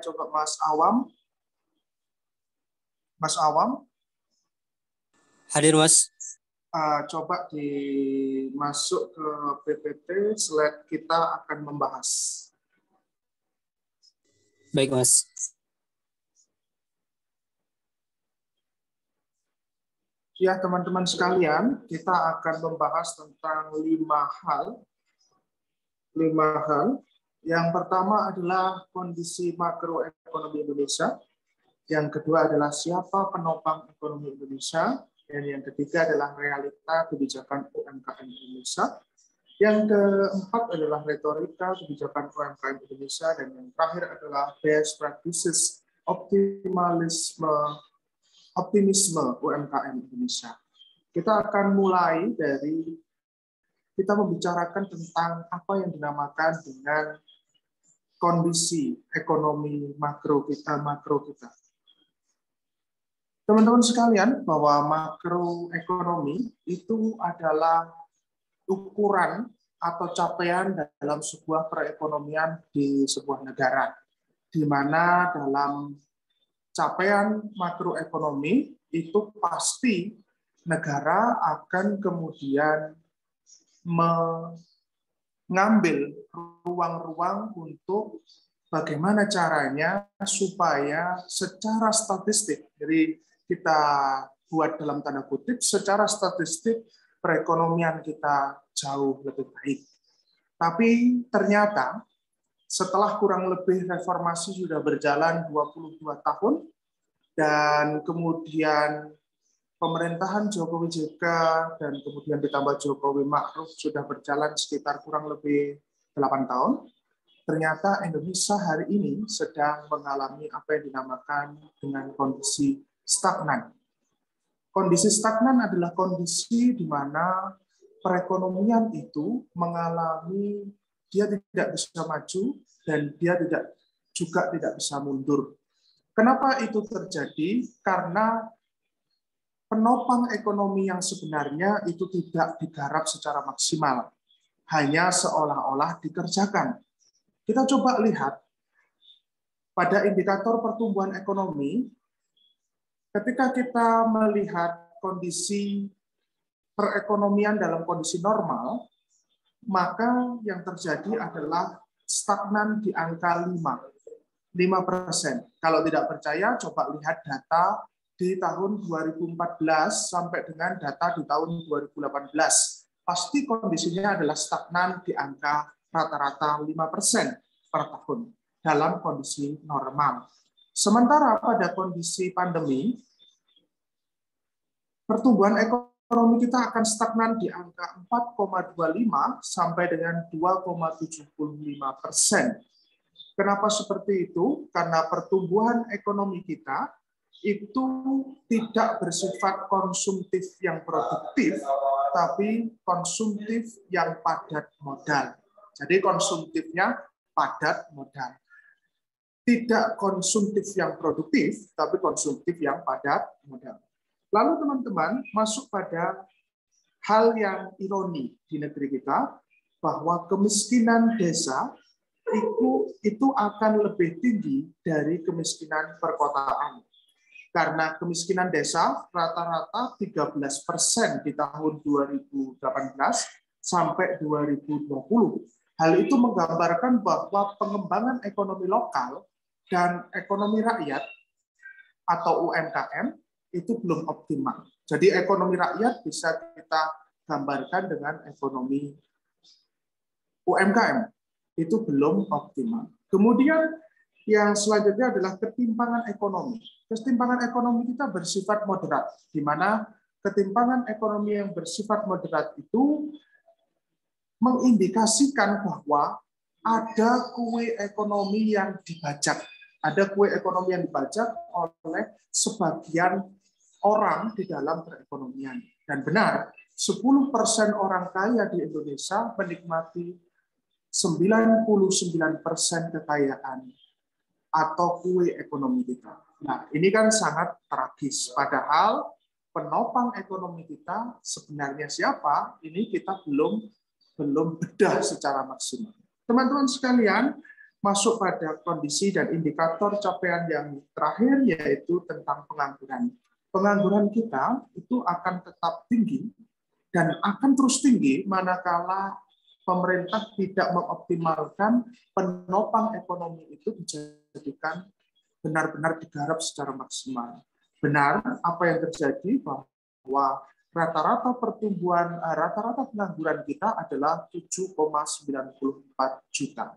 coba Mas Awam. Mas Awam. Hadir, Mas. Coba dimasuk ke PPT, slide kita akan membahas. Baik, Mas. Ya, teman-teman sekalian, kita akan membahas tentang 5 hal. Yang pertama adalah kondisi makroekonomi Indonesia. Yang kedua adalah siapa penopang ekonomi Indonesia. Dan yang ketiga adalah realita kebijakan UMKM Indonesia. Yang keempat adalah retorika kebijakan UMKM Indonesia. Dan yang terakhir adalah best practices optimisme UMKM Indonesia. Kita akan mulai dari kita membicarakan tentang apa yang dinamakan dengan kondisi ekonomi makro kita. Teman-teman sekalian, bahwa makroekonomi itu adalah ukuran atau capaian dalam sebuah perekonomian di sebuah negara, di mana dalam capaian makroekonomi itu pasti negara akan kemudian mengambil ruang-ruang untuk bagaimana caranya supaya secara statistik, jadi kita buat dalam tanda kutip, secara statistik perekonomian kita jauh lebih baik. Tapi ternyata setelah kurang lebih reformasi sudah berjalan 22 tahun, dan kemudian pemerintahan Jokowi JK dan kemudian ditambah Jokowi Ma'ruf sudah berjalan sekitar kurang lebih 8 tahun, ternyata Indonesia hari ini sedang mengalami apa yang dinamakan dengan kondisi stagnan. Kondisi stagnan adalah kondisi di mana perekonomian itu mengalami, dia tidak bisa maju dan dia juga tidak bisa mundur. Kenapa itu terjadi? Karena penopang ekonomi yang sebenarnya itu tidak digarap secara maksimal, hanya seolah-olah dikerjakan. Kita coba lihat pada indikator pertumbuhan ekonomi, ketika kita melihat kondisi perekonomian dalam kondisi normal, maka yang terjadi adalah stagnan di angka 5%. Kalau tidak percaya, coba lihat data di tahun 2014 sampai dengan data di tahun 2018. Pasti kondisinya adalah stagnan di angka rata-rata 5% per tahun dalam kondisi normal. Sementara pada kondisi pandemi, pertumbuhan ekonomi kita akan stagnan di angka 4,25 sampai dengan 2,75%. Kenapa seperti itu? Karena pertumbuhan ekonomi kita itu tidak bersifat konsumtif yang produktif, tapi konsumtif yang padat modal. Jadi konsumtifnya padat modal. Tidak konsumtif yang produktif, tapi konsumtif yang padat modal. Lalu teman-teman masuk pada hal yang ironi di negeri kita, bahwa kemiskinan desa itu akan lebih tinggi dari kemiskinan perkotaan. Karena kemiskinan desa rata-rata 13% di tahun 2018 sampai 2020. Hal itu menggambarkan bahwa pengembangan ekonomi lokal dan ekonomi rakyat atau UMKM itu belum optimal. Jadi ekonomi rakyat bisa kita gambarkan dengan ekonomi UMKM. Itu belum optimal. Kemudian yang selanjutnya adalah ketimpangan ekonomi. Ketimpangan ekonomi kita bersifat moderat, di mana ketimpangan ekonomi yang bersifat moderat itu mengindikasikan bahwa ada kue ekonomi yang dibajak. Ada kue ekonomi yang dibajak oleh sebagian orang di dalam perekonomian. Dan benar, 10% orang kaya di Indonesia menikmati 99% kekayaan atau kue ekonomi kita. Nah, ini kan sangat tragis. Padahal penopang ekonomi kita sebenarnya siapa? Ini kita belum bedah secara maksimal. Teman-teman sekalian, masuk pada kondisi dan indikator capaian yang terakhir, yaitu tentang pengangguran. Pengangguran kita itu akan tetap tinggi dan akan terus tinggi manakala pemerintah tidak mengoptimalkan penopang ekonomi itu dijadikan benar-benar digarap secara maksimal. Benar apa yang terjadi bahwa rata-rata pertumbuhan, rata-rata pengangguran kita adalah 7,94 juta.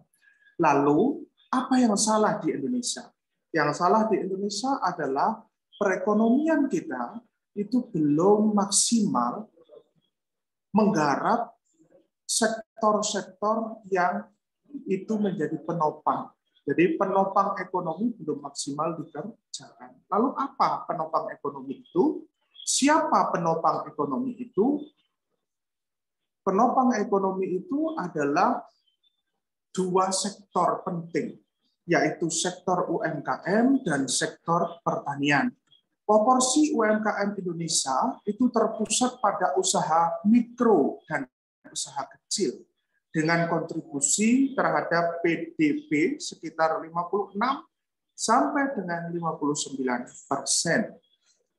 Lalu, apa yang salah di Indonesia? Yang salah di Indonesia adalah perekonomian kita itu belum maksimal menggarap sektor-sektor yang itu menjadi penopang. Jadi penopang ekonomi belum maksimal dikerjakan. Lalu apa penopang ekonomi itu? Siapa penopang ekonomi itu? Penopang ekonomi itu adalah dua sektor penting, yaitu sektor UMKM dan sektor pertanian. Proporsi UMKM Indonesia itu terpusat pada usaha mikro dan usaha kecil, dengan kontribusi terhadap PDB sekitar 56 sampai dengan 59%,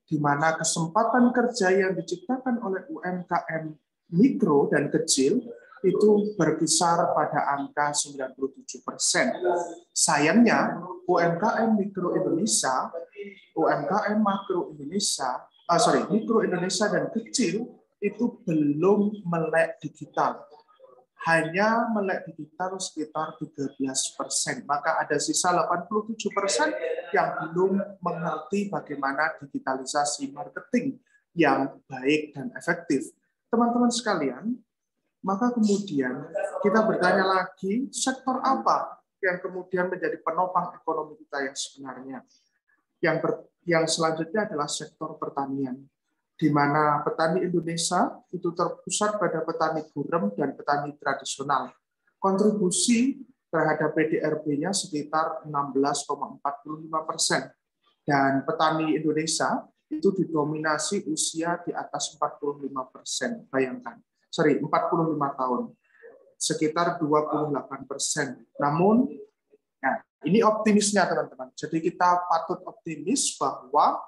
di mana kesempatan kerja yang diciptakan oleh UMKM mikro dan kecil itu berkisar pada angka 97%. Sayangnya, UMKM mikro Indonesia, UMKM makro Indonesia, mikro Indonesia dan kecil itu belum melek digital. Hanya melek digital sekitar 13%. Maka ada sisa 87% yang belum mengerti bagaimana digitalisasi marketing yang baik dan efektif. Teman-teman sekalian, maka kemudian kita bertanya lagi, sektor apa yang kemudian menjadi penopang ekonomi kita yang sebenarnya? Yang selanjutnya adalah sektor pertanian, di mana petani Indonesia itu terpusat pada petani gurem dan petani tradisional. Kontribusi terhadap PDRB-nya sekitar 16,45%. Dan petani Indonesia itu didominasi usia di atas 45%. Bayangkan. 45 tahun, sekitar 28%. Namun, nah, ini optimisnya teman-teman. Jadi kita patut optimis bahwa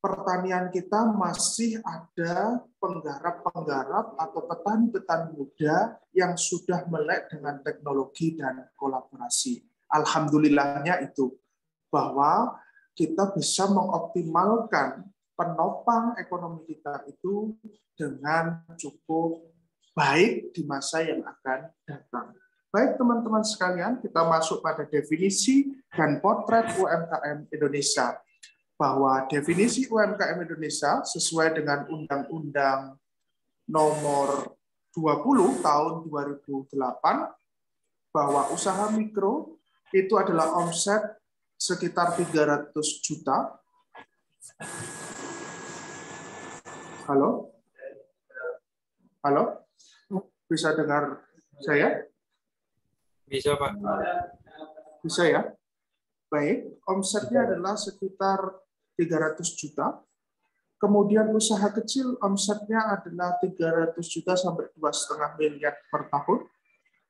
pertanian kita masih ada penggarap-penggarap atau petani-petani muda yang sudah melek dengan teknologi dan kolaborasi. Alhamdulillahnya itu, bahwa kita bisa mengoptimalkan penopang ekonomi kita itu dengan cukup baik di masa yang akan datang. Baik teman-teman sekalian, kita masuk pada definisi dan potret UMKM Indonesia. Bahwa definisi UMKM Indonesia sesuai dengan Undang-Undang Nomor 20 Tahun 2008, bahwa usaha mikro itu adalah omset sekitar 300 juta. Halo? Halo? Bisa dengar saya? Bisa, Pak. Bisa ya? Baik, omsetnya adalah sekitar 300 juta. Kemudian usaha kecil omsetnya adalah 300 juta sampai 2,5 miliar per tahun.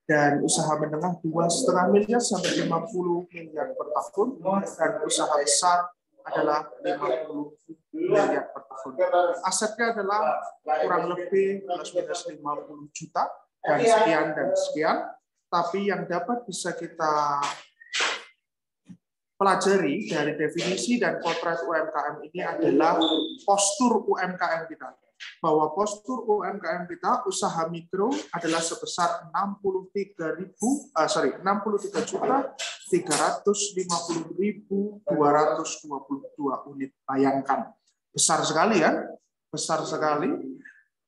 Dan usaha menengah 2,5 miliar sampai 50 miliar per tahun. Dan usaha besar adalah 50 miliar per tahun. Asetnya adalah kurang lebih plus minus 50 juta dan sekian. Tapi yang dapat bisa kita pelajari dari definisi dan potret UMKM ini adalah postur UMKM kita. Bahwa postur UMKM kita, usaha mikro adalah sebesar 63.350.222 unit. Bayangkan, besar sekali ya, besar sekali.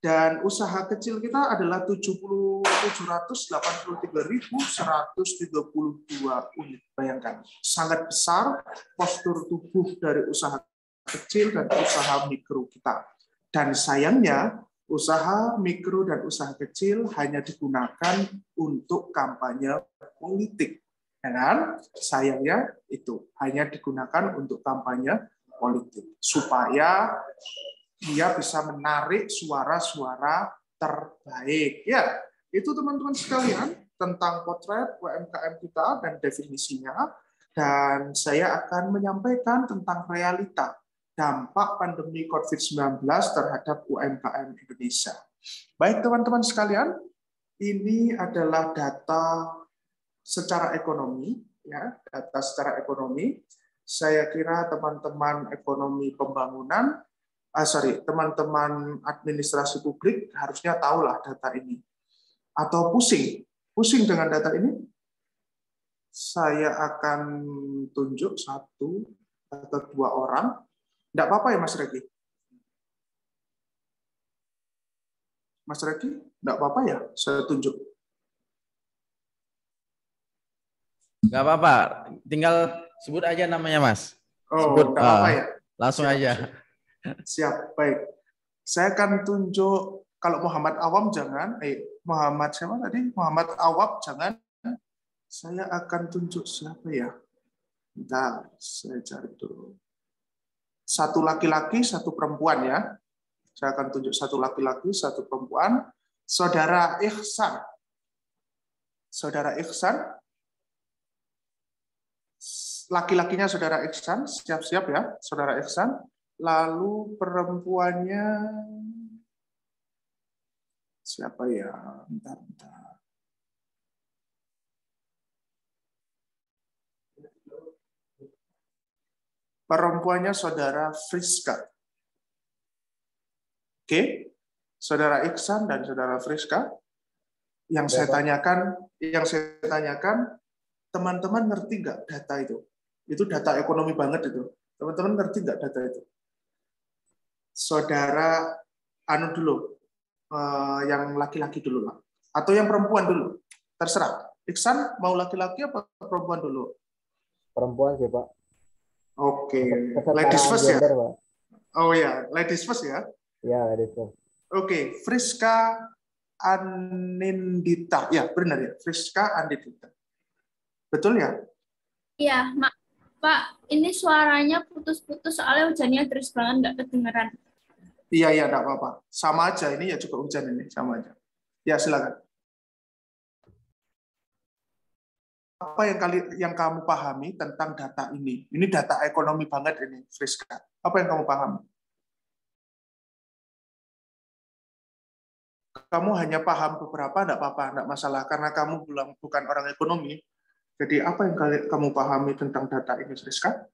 Dan usaha kecil kita adalah 783.132 unit. Bayangkan, sangat besar postur tubuh dari usaha kecil dan usaha mikro kita. Dan sayangnya, usaha mikro dan usaha kecil hanya digunakan untuk kampanye politik. Dan sayangnya itu hanya digunakan untuk kampanye politik. Supaya dia bisa menarik suara-suara terbaik. Ya, itu teman-teman sekalian tentang potret UMKM kita dan definisinya, dan saya akan menyampaikan tentang realita dampak pandemi COVID-19 terhadap UMKM Indonesia. Baik teman-teman sekalian, ini adalah data secara ekonomi, ya, data secara ekonomi. Saya kira teman-teman ekonomi pembangunan, teman-teman administrasi publik harusnya tahulah data ini. Atau pusing dengan data ini? Saya akan tunjuk satu atau dua orang. Tidak apa-apa ya Mas Reki? Mas Reki, tidak apa-apa ya saya tunjuk? Nggak apa-apa, tinggal sebut aja namanya Mas. Oh, Sebut, tidak apa-apa ya? langsung Siap, aja. Siap, baik. Saya akan tunjuk, kalau Muhammad Awam jangan, Muhammad siapa tadi? Muhammad Awam jangan. Saya akan tunjuk siapa ya? Bentar, saya cari dulu. Satu laki-laki, satu perempuan ya. Saya akan tunjuk satu laki-laki, satu perempuan. Saudara Ihsan. Saudara Ihsan. Laki-lakinya Saudara Ihsan, siap-siap ya, Saudara Ihsan. Lalu perempuannya siapa ya? Bentar. Perempuannya Saudara Friska. Oke, Saudara Ihsan dan Saudara Friska. Yang saya tanyakan, teman-teman ngerti nggak data itu? Itu data ekonomi banget itu. Teman-teman ngerti nggak data itu? Saudara dulu, yang laki-laki dulu lah, atau yang perempuan dulu, terserah. Ihsan mau laki-laki apa perempuan dulu? Perempuan sih Pak. Oke, ladies first ya. Pak. Oh ya, ladies first ya. Ya, ladies first. Oke, Friska Anindita, ya benar ya, Friska Anindita. Betul ya? Iya, Pak, ini suaranya putus-putus soalnya hujannya deras banget, nggak kedengeran. Iya, enggak apa-apa. Sama aja, ini ya juga hujan ini, sama aja. Ya, silakan. Apa yang kamu pahami tentang data ini? Ini data ekonomi banget ini, Friska. Apa yang kamu pahami? Kamu hanya paham beberapa, enggak apa-apa, enggak masalah. Karena kamu bukan orang ekonomi. Jadi apa yang kamu pahami tentang data ini, Friska?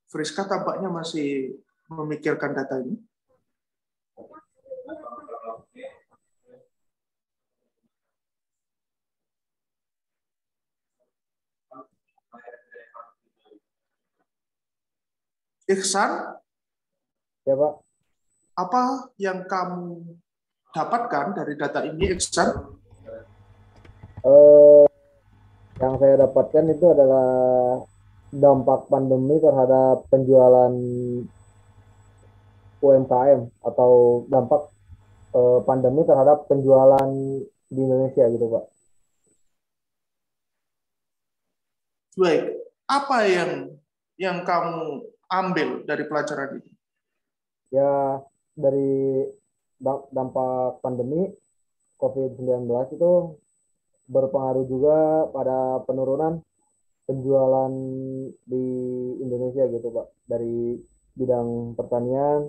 Friska tampaknya masih memikirkan data ini. Ihsan, Ya Pak. apa yang kamu dapatkan dari data ini, Ihsan? Yang saya dapatkan itu adalah dampak pandemi terhadap penjualan UMKM atau dampak pandemi terhadap penjualan di Indonesia gitu Pak. Baik, apa yang kamu ambil dari pelajaran ini? Ya, dari dampak pandemi COVID-19 itu berpengaruh juga pada penurunan penjualan di Indonesia gitu Pak. Dari bidang pertanian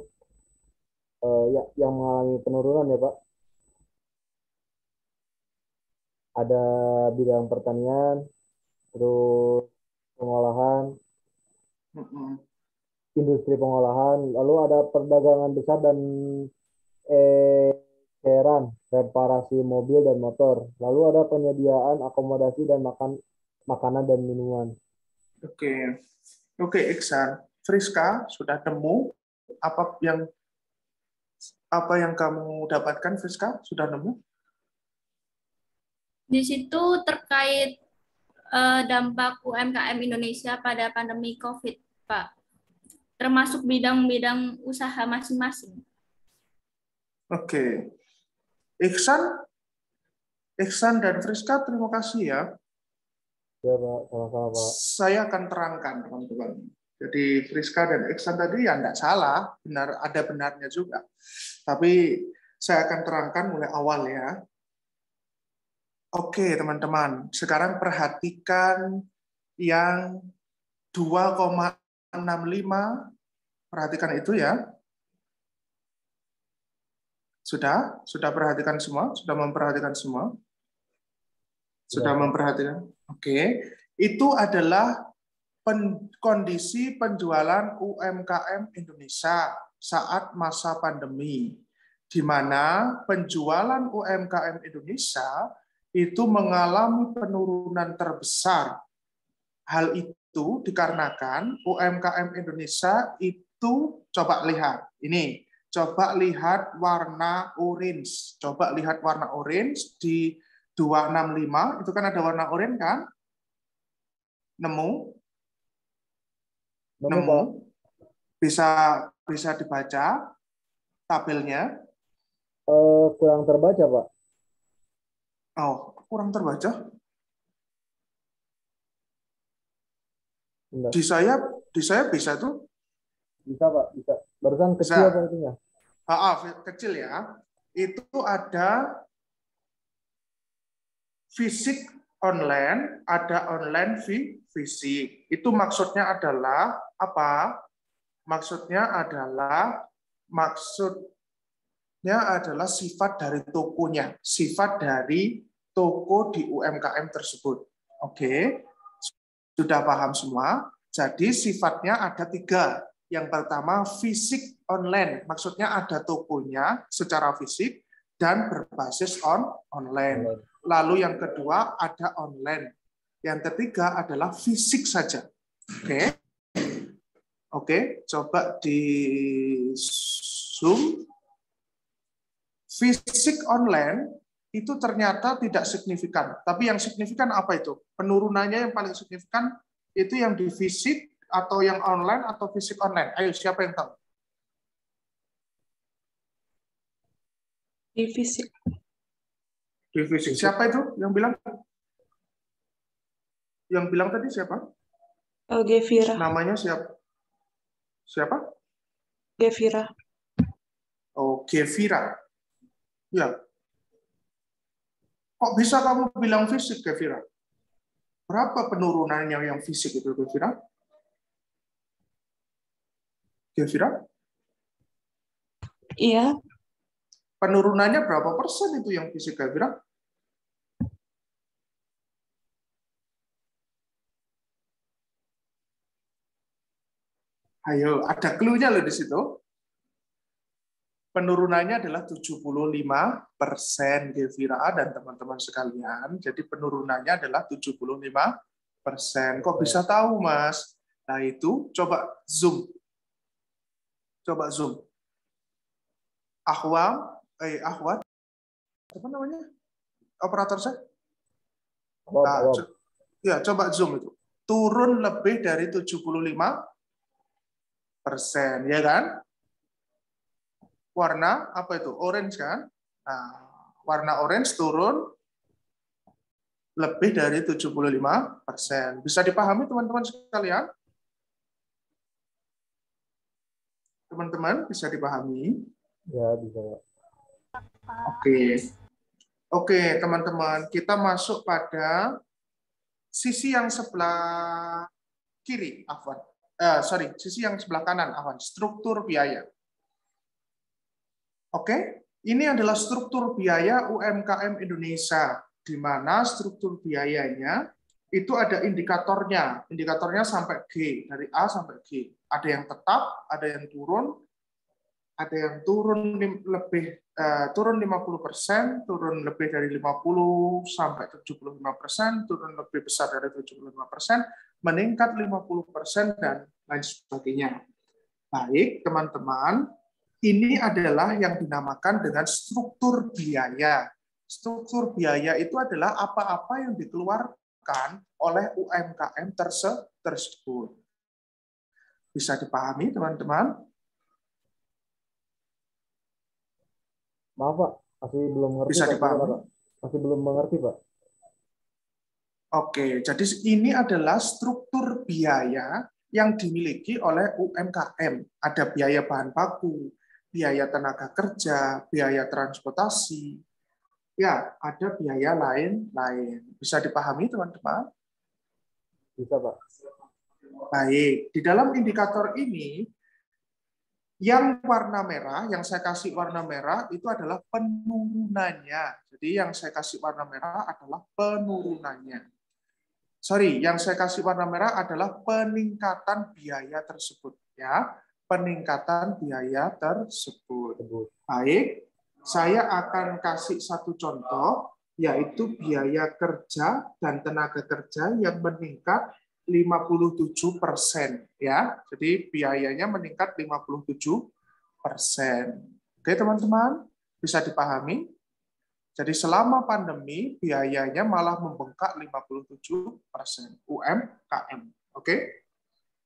yang mengalami penurunan ya Pak. Ada bidang pertanian, terus pengolahan, industri pengolahan, lalu ada perdagangan besar dan eceran, reparasi mobil dan motor, lalu ada penyediaan akomodasi dan makanan dan minuman. Oke, Ihsan. Friska sudah nemu apa yang kamu dapatkan, Friska? Sudah nemu? Di situ terkait dampak UMKM Indonesia pada pandemi COVID, Pak. Termasuk bidang-bidang usaha masing-masing. Oke. Iksan dan Friska, terima kasih ya. Ya, Pak. Sama-sama, Pak. Saya akan terangkan, teman-teman. Jadi Friska dan Iksan tadi ya enggak salah, benar, ada benarnya juga. Tapi saya akan terangkan mulai awal ya. Oke, teman-teman. Sekarang perhatikan yang 2,65. Perhatikan itu ya. Sudah perhatikan semua? Sudah memperhatikan semua? Sudah memperhatikan? Oke. Itu adalah kondisi penjualan UMKM Indonesia saat masa pandemi, di mana penjualan UMKM Indonesia itu mengalami penurunan terbesar. Hal itu dikarenakan UMKM Indonesia itu, coba lihat, ini, coba lihat warna orange. Coba lihat warna orange di 265, itu kan ada warna orange kan? Nemu? Bisa dibaca tabelnya? Kurang terbaca, Pak. Oh, kurang terbaca? Enggak. Di saya bisa tuh? Bisa, Pak. Bisa. Barusan kecil apa itunya? Kecil ya. Itu ada fisik online, ada online fisik. Itu maksudnya adalah apa? Maksudnya adalah sifat dari tokonya, sifat dari toko di UMKM tersebut. Oke, sudah paham semua? Jadi sifatnya ada 3. Yang pertama fisik online, maksudnya ada tokonya secara fisik dan berbasis online. Lalu yang kedua ada online. Yang ketiga adalah fisik saja. Oke, coba di zoom. Fisik online itu ternyata tidak signifikan. Tapi yang signifikan apa itu? Penurunannya yang paling signifikan itu yang di fisik atau yang online atau fisik online. Ayo, siapa yang tahu? Di fisik. Di fisik. Siapa itu yang bilang? Yang bilang tadi siapa? Gevira. Namanya siapa? Siapa? Gevira. Oh, Gevira. Ya. Kok bisa kamu bilang fisik, Gevira? Berapa penurunannya yang fisik itu, Gevira? Gevira? Iya. Penurunannya berapa persen itu yang fisik, Gevira? Ayo, ada clue-nya loh di situ. Penurunannya adalah 75%, Gevira dan teman-teman sekalian. Jadi penurunannya adalah 75%. Kok bisa tahu, Mas? Nah, itu coba zoom. Coba zoom. Ahwat, apa namanya? Operator saya? Nah, ya, coba zoom itu. Turun lebih dari 75%, ya kan? Warna apa itu? Orange kan? Nah, warna orange turun lebih dari 75%. Bisa dipahami teman-teman sekalian? Teman-teman bisa dipahami? Ya, bisa. Oke, teman-teman, kita masuk pada sisi yang sebelah kiri, Afwan. Sisi yang sebelah kanan, Afwan. Struktur biaya. Oke, ini adalah struktur biaya UMKM Indonesia, di mana struktur biayanya itu ada indikatornya. Indikatornya sampai G, dari A sampai G. Ada yang tetap, ada yang turun, ada yang turun lebih turun 50%, turun lebih dari 50 sampai 75%, turun lebih besar dari 75%, meningkat 50% dan lain sebagainya. Baik, teman-teman, ini adalah yang dinamakan dengan struktur biaya. Struktur biaya itu adalah apa-apa yang dikeluarkan oleh UMKM tersebut. Bisa dipahami, teman-teman? Maaf Pak, masih belum mengerti. Bisa Pak. dipahami? Pak. Masih belum mengerti Pak. Oke, jadi ini adalah struktur biaya yang dimiliki oleh UMKM. Ada biaya bahan baku, biaya tenaga kerja, biaya transportasi. Ya, ada biaya lain-lain. Bisa dipahami teman-teman? Bisa Pak. Baik, di dalam indikator ini, yang warna merah, yang saya kasih warna merah itu adalah penurunannya. Jadi yang saya kasih warna merah adalah penurunannya. Sorry, yang saya kasih warna merah adalah peningkatan biaya tersebut. Ya, peningkatan biaya tersebut. Baik, saya akan kasih satu contoh, yaitu biaya kerja dan tenaga kerja yang meningkat 57%. Ya, jadi biayanya meningkat 57%. Oke, teman-teman, bisa dipahami? Jadi selama pandemi, biayanya malah membengkak 57% UMKM. Oke?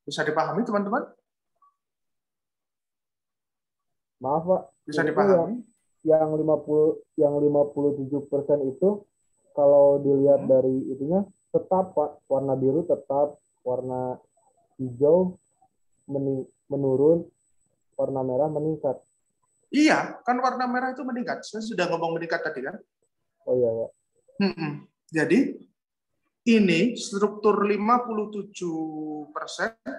Bisa dipahami, teman-teman? Maaf Pak. Bisa dipahami? Yang 57% itu kalau dilihat dari itunya tetap Pak, warna biru tetap, warna hijau menurun, warna merah meningkat. Iya, kan warna merah itu meningkat. Saya sudah ngomong meningkat tadi kan? Oh iya, Pak. Jadi ini struktur 57%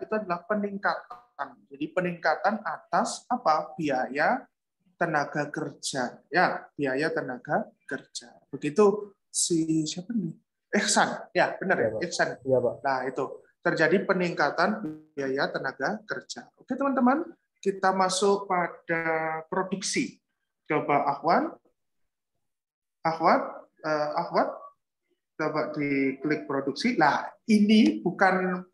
itu adalah peningkatan. Jadi peningkatan atas apa? Biaya tenaga kerja. Ya, biaya tenaga kerja. Begitu siapa nih? Ihsan. Ya, benar ya, Ihsan. Iya, Pak. Nah, itu terjadi peningkatan biaya tenaga kerja. Oke, teman-teman. Kita masuk pada produksi. Coba Ahwan, coba diklik produksi. Nah, ini bukan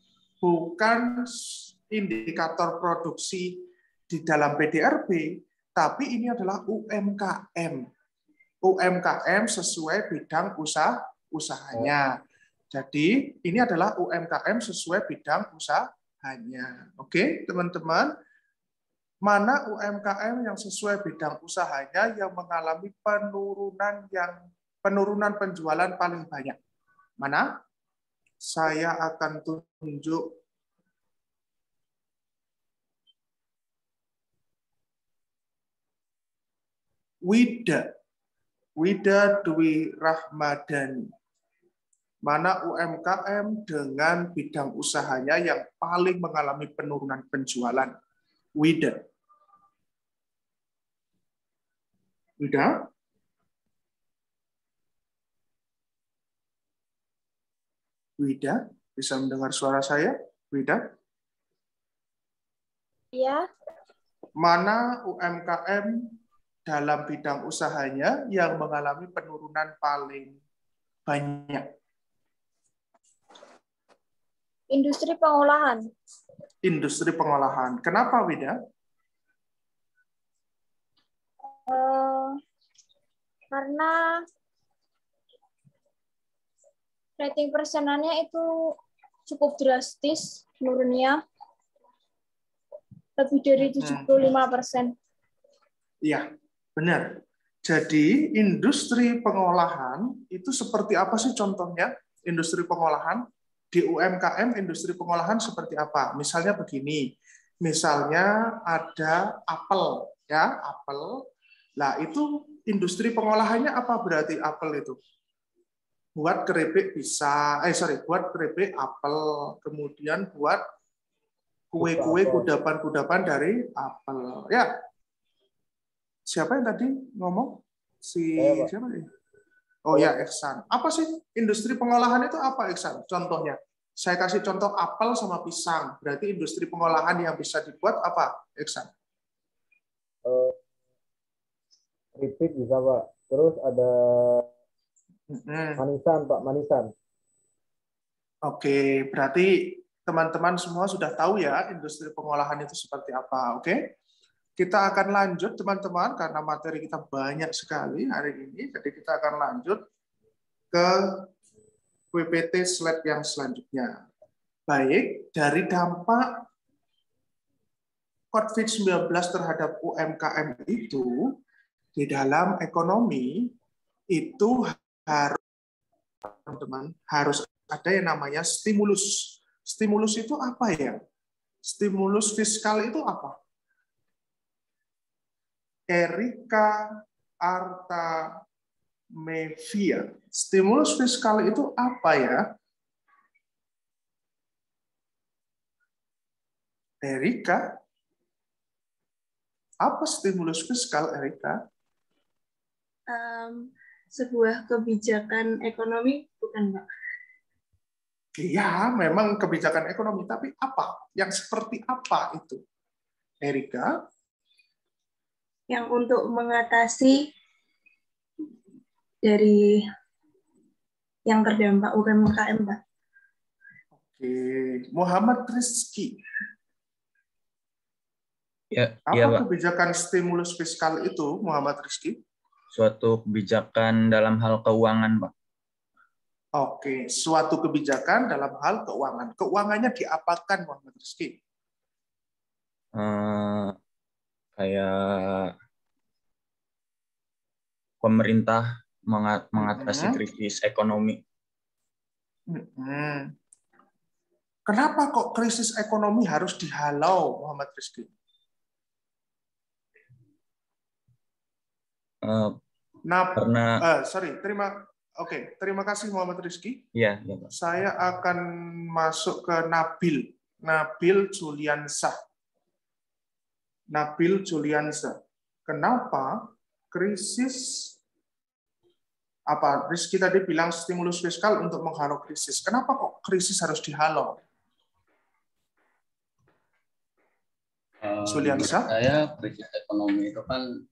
indikator produksi di dalam PDRB, tapi ini adalah UMKM. UMKM sesuai bidang usahanya. Jadi ini adalah UMKM sesuai bidang usahanya. Oke, teman-teman. Mana UMKM yang sesuai bidang usahanya yang mengalami penurunan penjualan paling banyak? Mana? Saya akan tunjuk Wida Dwi Rahmadani. Mana UMKM dengan bidang usahanya yang paling mengalami penurunan penjualan? Wida. Wida, bisa mendengar suara saya? Wida? Ya. Mana UMKM dalam bidang usahanya yang mengalami penurunan paling banyak? Industri pengolahan. Industri pengolahan. Kenapa, Wida? Karena rating persenannya itu cukup drastis menurunnya, lebih dari 75%. Iya, benar. Jadi industri pengolahan itu seperti apa sih contohnya? Industri pengolahan di UMKM, industri pengolahan seperti apa? Misalnya begini, misalnya ada apel, ya apel. Nah itu industri pengolahannya apa berarti apel itu? Buat keripik buat keripik apel, kemudian buat kue-kue kudapan-kudapan dari apel. Ya, siapa yang tadi ngomong? Siapa ini? Oh ya, Ihsan. Apa sih industri pengolahan itu apa, Ihsan? Contohnya, saya kasih contoh apel sama pisang. Berarti industri pengolahan yang bisa dibuat apa, Ihsan? Keripik bisa, Pak. Terus ada manisan, Pak, manisan. Oke, berarti teman-teman semua sudah tahu ya industri pengolahan itu seperti apa. Oke, kita akan lanjut teman-teman karena materi kita banyak sekali hari ini. Jadi kita akan lanjut ke PPT slide yang selanjutnya. Baik, dari dampak COVID-19 terhadap UMKM itu, Di dalam ekonomi itu harus, teman-teman, harus ada yang namanya stimulus. Stimulus itu apa ya? Stimulus fiskal itu apa? Erika Artamevia. Stimulus fiskal itu apa ya? Erika? Apa stimulus fiskal, Erika? Sebuah kebijakan ekonomi, bukan, Pak? Iya, memang kebijakan ekonomi, tapi apa? Yang seperti apa itu, Erika? Yang untuk mengatasi dari yang terdampak UMKM, Pak. Oke, Muhammad Rizky. Ya, Apa iya, Pak. kebijakan stimulus fiskal itu, Muhammad Rizky? Suatu kebijakan dalam hal keuangan, Pak. Oke, suatu kebijakan dalam hal keuangan. Keuangannya diapakan, Muhammad Rizky? Kayak pemerintah mengatasi krisis ekonomi. Kenapa kok krisis ekonomi harus dihalau, Muhammad Rizky? Terima kasih Muhammad Rizky. Iya, ya, Pak. Saya akan masuk ke Nabil Juliansyah. Nabil Juliansyah. Kenapa krisis Rizky tadi bilang stimulus fiskal untuk menghalau krisis. Kenapa kok krisis harus dihalau? Juliansyah? Saya krisis ekonomi itu kan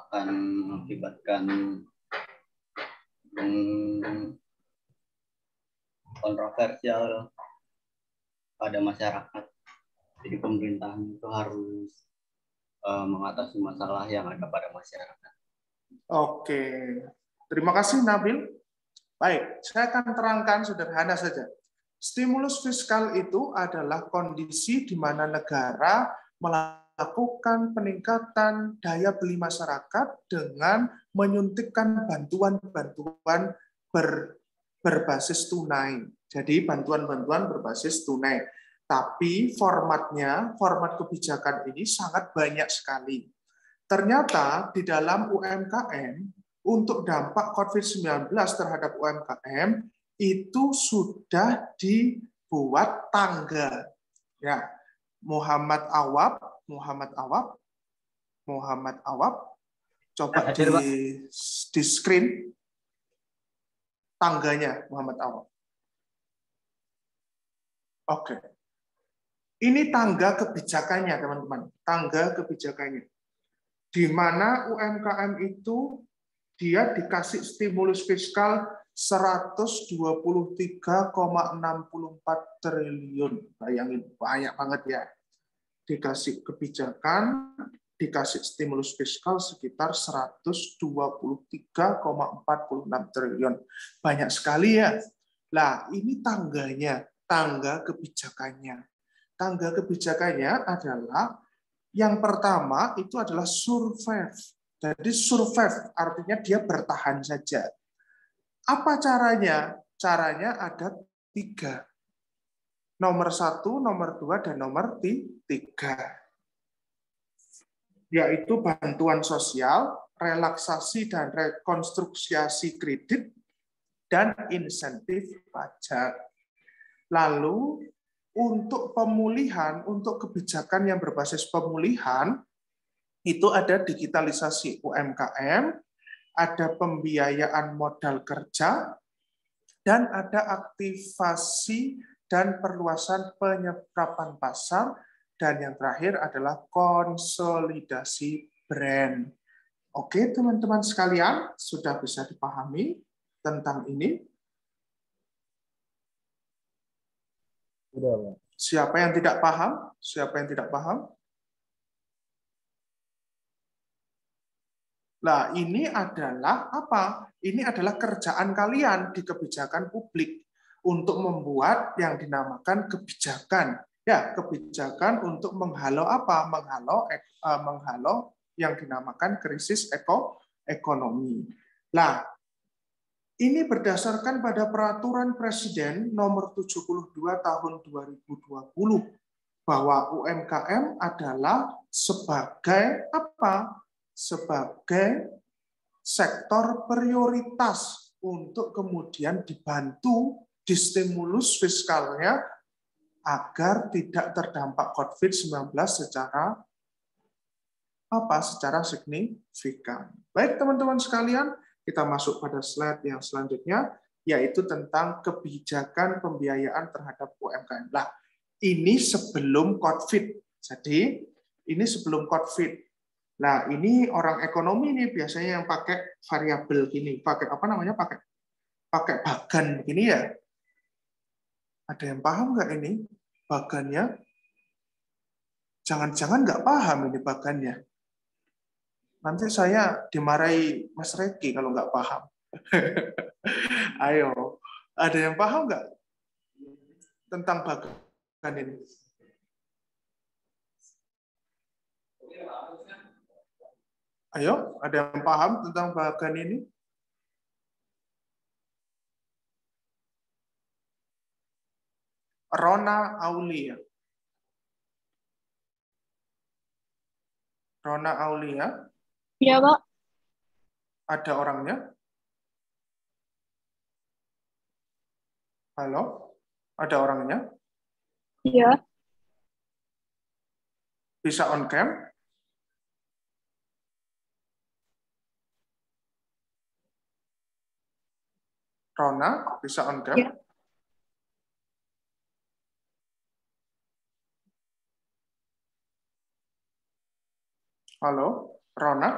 akan mengakibatkan kontroversial pada masyarakat. Jadi pemerintahan itu harus mengatasi masalah yang ada pada masyarakat. Oke, terima kasih Nabil. Baik, saya akan terangkan sederhana saja. Stimulus fiskal itu adalah kondisi di mana negara melakukan peningkatan daya beli masyarakat dengan menyuntikkan bantuan-bantuan berbasis tunai. Jadi bantuan-bantuan berbasis tunai. Tapi format kebijakan ini sangat banyak sekali. Ternyata di dalam UMKM, untuk dampak COVID-19 terhadap UMKM, itu sudah dibuat tangga. Ya, Muhammad Awab, coba di screen tangganya Muhammad Awab. Oke. Ini tangga kebijakannya, teman-teman. Tangga kebijakannya. Di mana UMKM itu dia dikasih stimulus fiskal 123,64 triliun. Bayangin, banyak banget ya. Dikasih kebijakan, dikasih stimulus fiskal sekitar 123,46 triliun. Banyak sekali ya. Nah, ini tangganya, tangga kebijakannya. Tangga kebijakannya adalah yang pertama itu adalah survive. Jadi survive artinya dia bertahan saja. Apa caranya? Caranya ada 3. Nomor 1, nomor 2, dan nomor 3. Yaitu bantuan sosial, relaksasi dan rekonstruksi kredit, dan insentif pajak. Lalu untuk pemulihan, untuk kebijakan yang berbasis pemulihan, itu ada digitalisasi UMKM, ada pembiayaan modal kerja, dan ada aktivasi dan perluasan penyerapan pasar, dan yang terakhir adalah konsolidasi brand. Oke, teman-teman sekalian, sudah bisa dipahami tentang ini? Siapa yang tidak paham? Siapa yang tidak paham? Nah, ini adalah apa? Ini adalah kerjaan kalian di kebijakan publik untuk membuat yang dinamakan kebijakan. Ya, kebijakan untuk menghalau apa? Menghalau yang dinamakan krisis ekonomi. Nah, ini berdasarkan pada peraturan Presiden nomor 72 tahun 2020 bahwa UMKM adalah sebagai apa? Sebagai sektor prioritas untuk kemudian dibantu distimulus fiskalnya agar tidak terdampak COVID-19 secara signifikan. Baik teman-teman sekalian, kita masuk pada slide yang selanjutnya, yaitu tentang kebijakan pembiayaan terhadap UMKM. Nah, ini sebelum COVID. Jadi, ini sebelum COVID. Nah, ini orang ekonomi ini biasanya yang pakai variabel gini, pakai apa namanya? Pakai bagan begini ya. Ada yang paham nggak ini bagannya? Jangan-jangan nggak paham ini bagannya. Nanti saya dimarahi Mas Reki kalau nggak paham. Ayo, ada yang paham nggak tentang bagan ini? Ayo, ada yang paham tentang bagan ini? Rona Aulia. Rona Aulia. Iya, Pak. Ada orangnya? Halo? Ada orangnya? Iya. Bisa on cam? Rona, bisa on cam? Iya. Halo, Rona?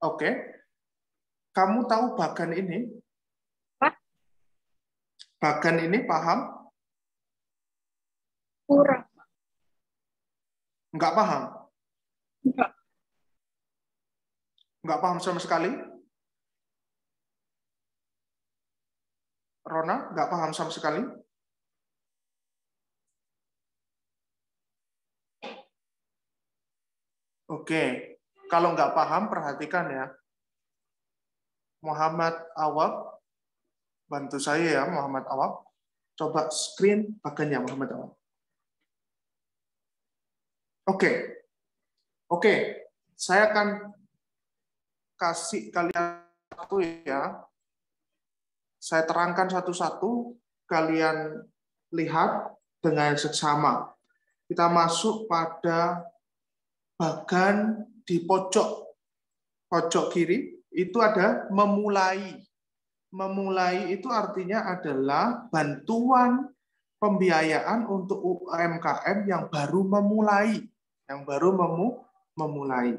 Oke. Kamu tahu bagan ini? Pak? Bagan ini paham? Kurang. Enggak paham? Enggak. Enggak paham sama sekali? Rona, enggak paham sama sekali? Oke. Kalau nggak paham, perhatikan ya. Muhammad Awab, bantu saya ya Muhammad Awab. Coba screen bagannya Muhammad Awab. Oke. Saya akan kasih kalian satu ya. Saya terangkan satu-satu, kalian lihat dengan seksama. Kita masuk pada bagan di pojok kiri itu ada memulai. Memulai itu artinya adalah bantuan pembiayaan untuk UMKM yang baru memulai, memulai.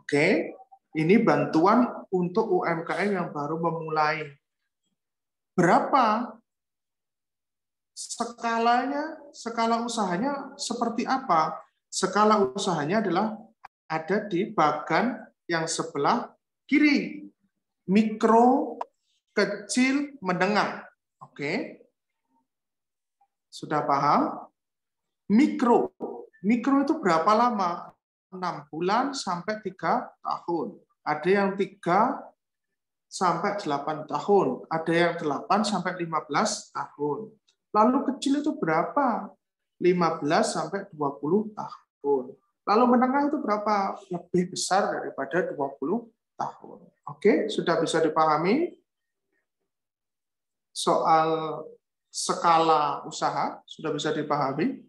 Oke, ini bantuan untuk UMKM yang baru memulai. Berapa skalanya? Skala usahanya seperti apa? Skala usahanya adalah ada di bagan yang sebelah kiri. Mikro, kecil, menengah. Oke. Sudah paham? Mikro. Mikro itu berapa lama? 6 bulan sampai 3 tahun. Ada yang 3 sampai 8 tahun. Ada yang 8 sampai 15 tahun. Lalu kecil itu berapa? 15 sampai 20 tahun. Lalu menengah itu berapa? Lebih besar daripada 20 tahun. Oke, sudah bisa dipahami soal skala usaha? Sudah bisa dipahami?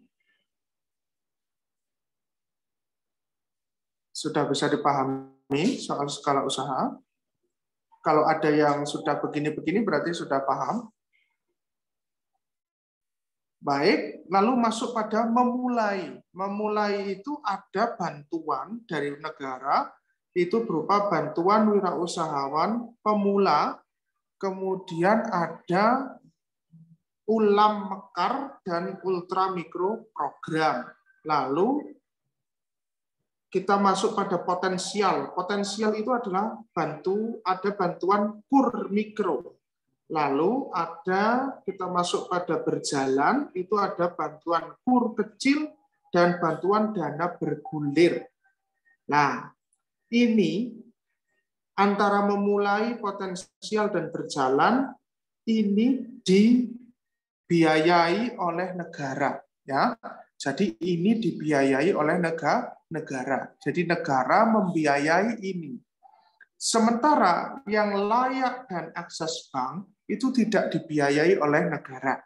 Sudah bisa dipahami soal skala usaha? Kalau ada yang sudah begini-begini berarti sudah paham. Baik, lalu masuk pada memulai. Memulai itu ada bantuan dari negara, itu berupa bantuan wirausahawan pemula, kemudian ada ulam mekar dan ultra mikro program. Lalu kita masuk pada potensial. Potensial itu adalah ada bantuan kur mikro. Lalu kita masuk pada berjalan, itu ada bantuan kur kecil dan bantuan dana bergulir. Nah, ini antara memulai, potensial, dan berjalan, ini dibiayai oleh negara. Ya, jadi ini dibiayai oleh negara. Jadi negara membiayai ini. Sementara yang layak dan akses bank itu tidak dibiayai oleh negara.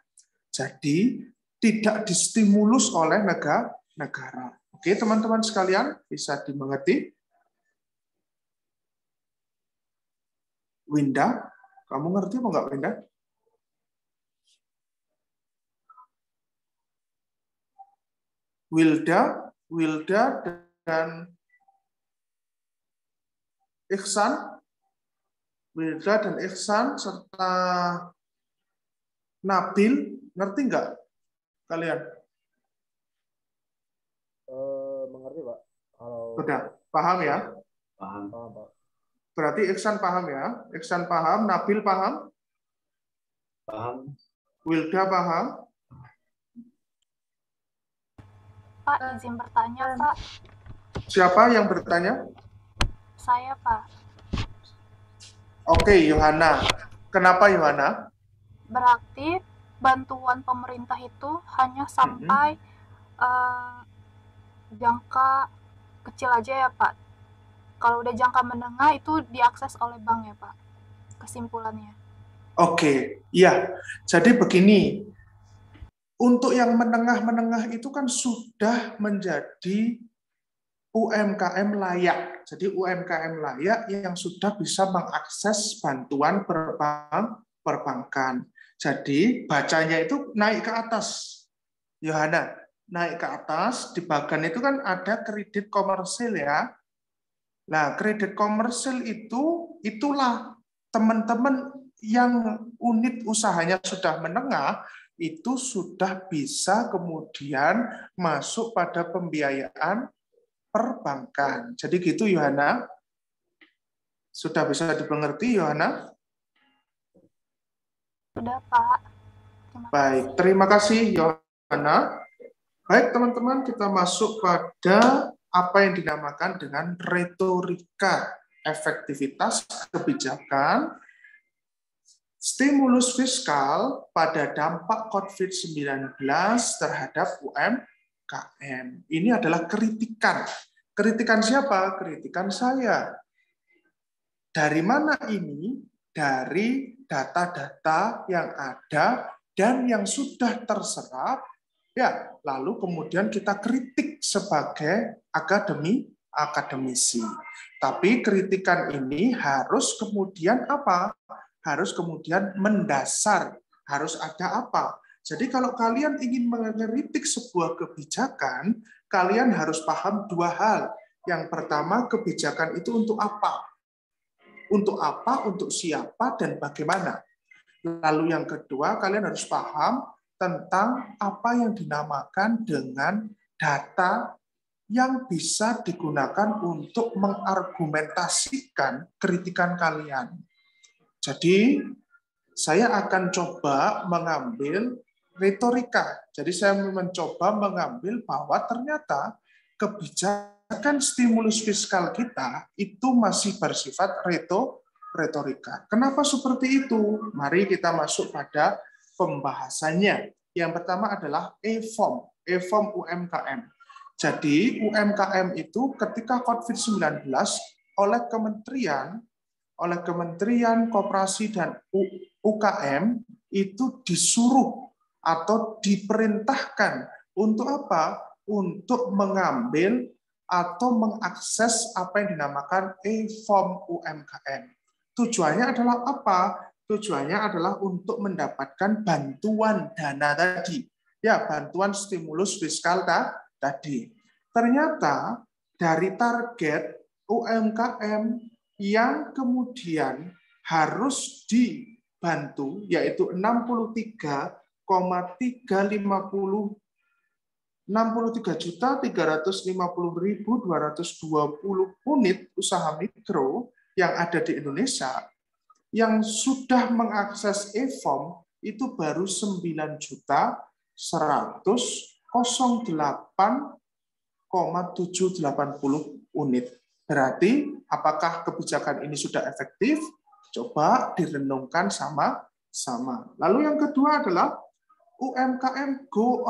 Jadi tidak distimulus oleh negara. Oke, teman-teman sekalian, bisa dimengerti? Winda, kamu ngerti apa enggak, Winda? Wilda dan Ihsan, serta Nabil, ngerti nggak kalian? Mengerti, Pak. Kalau Sudah, paham ya? Paham. Pak. Berarti Ihsan paham ya? Ihsan paham, Nabil paham? Paham. Wilda paham? Pak, izin bertanya, Pak. Siapa yang bertanya? Saya, Pak. Oke, Yohana. Kenapa Yohana? Berarti bantuan pemerintah itu hanya sampai jangka kecil aja ya, Pak? Kalau udah jangka menengah itu diakses oleh bank ya, Pak? Kesimpulannya. Oke, iya. Jadi begini, untuk yang menengah-menengah itu kan sudah menjadi UMKM layak. Jadi UMKM layak yang sudah bisa mengakses bantuan perbankan. Jadi bacanya itu naik ke atas. Yohana, naik ke atas, di bagian itu kan ada kredit komersil ya. Nah, kredit komersil itulah teman-teman yang unit usahanya sudah menengah, itu sudah bisa kemudian masuk pada pembiayaan perbankan. Jadi gitu, Yohana. Sudah bisa dimengerti, Yohana? Sudah, Pak. Baik, terima kasih, Yohana. Baik, teman-teman, kita masuk pada apa yang dinamakan dengan retorika efektivitas kebijakan stimulus fiskal pada dampak COVID-19 terhadap UMKM. Ini adalah kritikan. Kritikan siapa? Kritikan saya. Dari mana ini? Dari data-data yang ada dan yang sudah terserap, ya, lalu kemudian kita kritik sebagai akademisi. Tapi kritikan ini harus kemudian apa? Harus kemudian mendasar, harus ada apa? Jadi kalau kalian ingin mengkritik sebuah kebijakan, kalian harus paham dua hal. Yang pertama, kebijakan itu untuk apa? Untuk apa, untuk siapa, dan bagaimana. Lalu yang kedua, kalian harus paham tentang apa yang dinamakan dengan data yang bisa digunakan untuk mengargumentasikan kritikan kalian. Jadi, saya akan coba mengambil retorika. Jadi, saya mencoba mengambil bahwa ternyata kebijakan stimulus fiskal kita itu masih bersifat retorika. Kenapa seperti itu? Mari kita masuk pada pembahasannya. Yang pertama adalah e-form UMKM. Jadi UMKM itu ketika COVID-19 oleh Kementerian Koperasi dan UKM itu disuruh atau diperintahkan untuk apa? Untuk mengambil atau mengakses apa yang dinamakan e-form UMKM. Tujuannya adalah apa? Tujuannya adalah untuk mendapatkan bantuan dana tadi. Ya, bantuan stimulus fiskal tadi. Ternyata dari target UMKM yang kemudian harus dibantu, yaitu 63.350.220 unit usaha mikro yang ada di Indonesia, yang sudah mengakses e-form itu baru 9.108.000 unit. Berarti apakah kebijakan ini sudah efektif? Coba direnungkan sama-sama. Lalu yang kedua adalah UMKM Go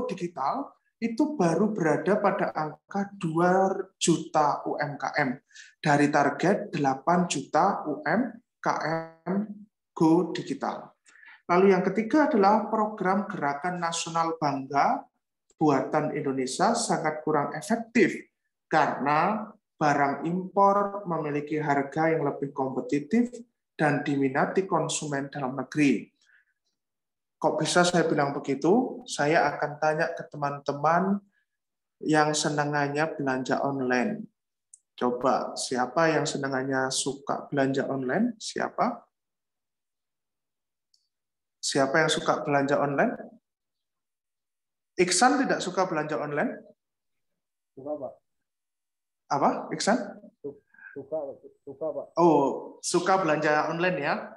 Digital itu baru berada pada angka 2 juta UMKM dari target 8 juta UMKM Go Digital. Lalu yang ketiga adalah program Gerakan Nasional Bangga Buatan Indonesia sangat kurang efektif karena barang impor memiliki harga yang lebih kompetitif dan diminati konsumen dalam negeri. Kok bisa saya bilang begitu? Saya akan tanya ke teman-teman yang senangannya belanja online. Coba, siapa yang senangannya suka belanja online? Siapa? Siapa yang suka belanja online? Iksan tidak suka belanja online? Suka, Pak. Apa, Iksan? Suka, Pak. Oh, suka belanja online ya.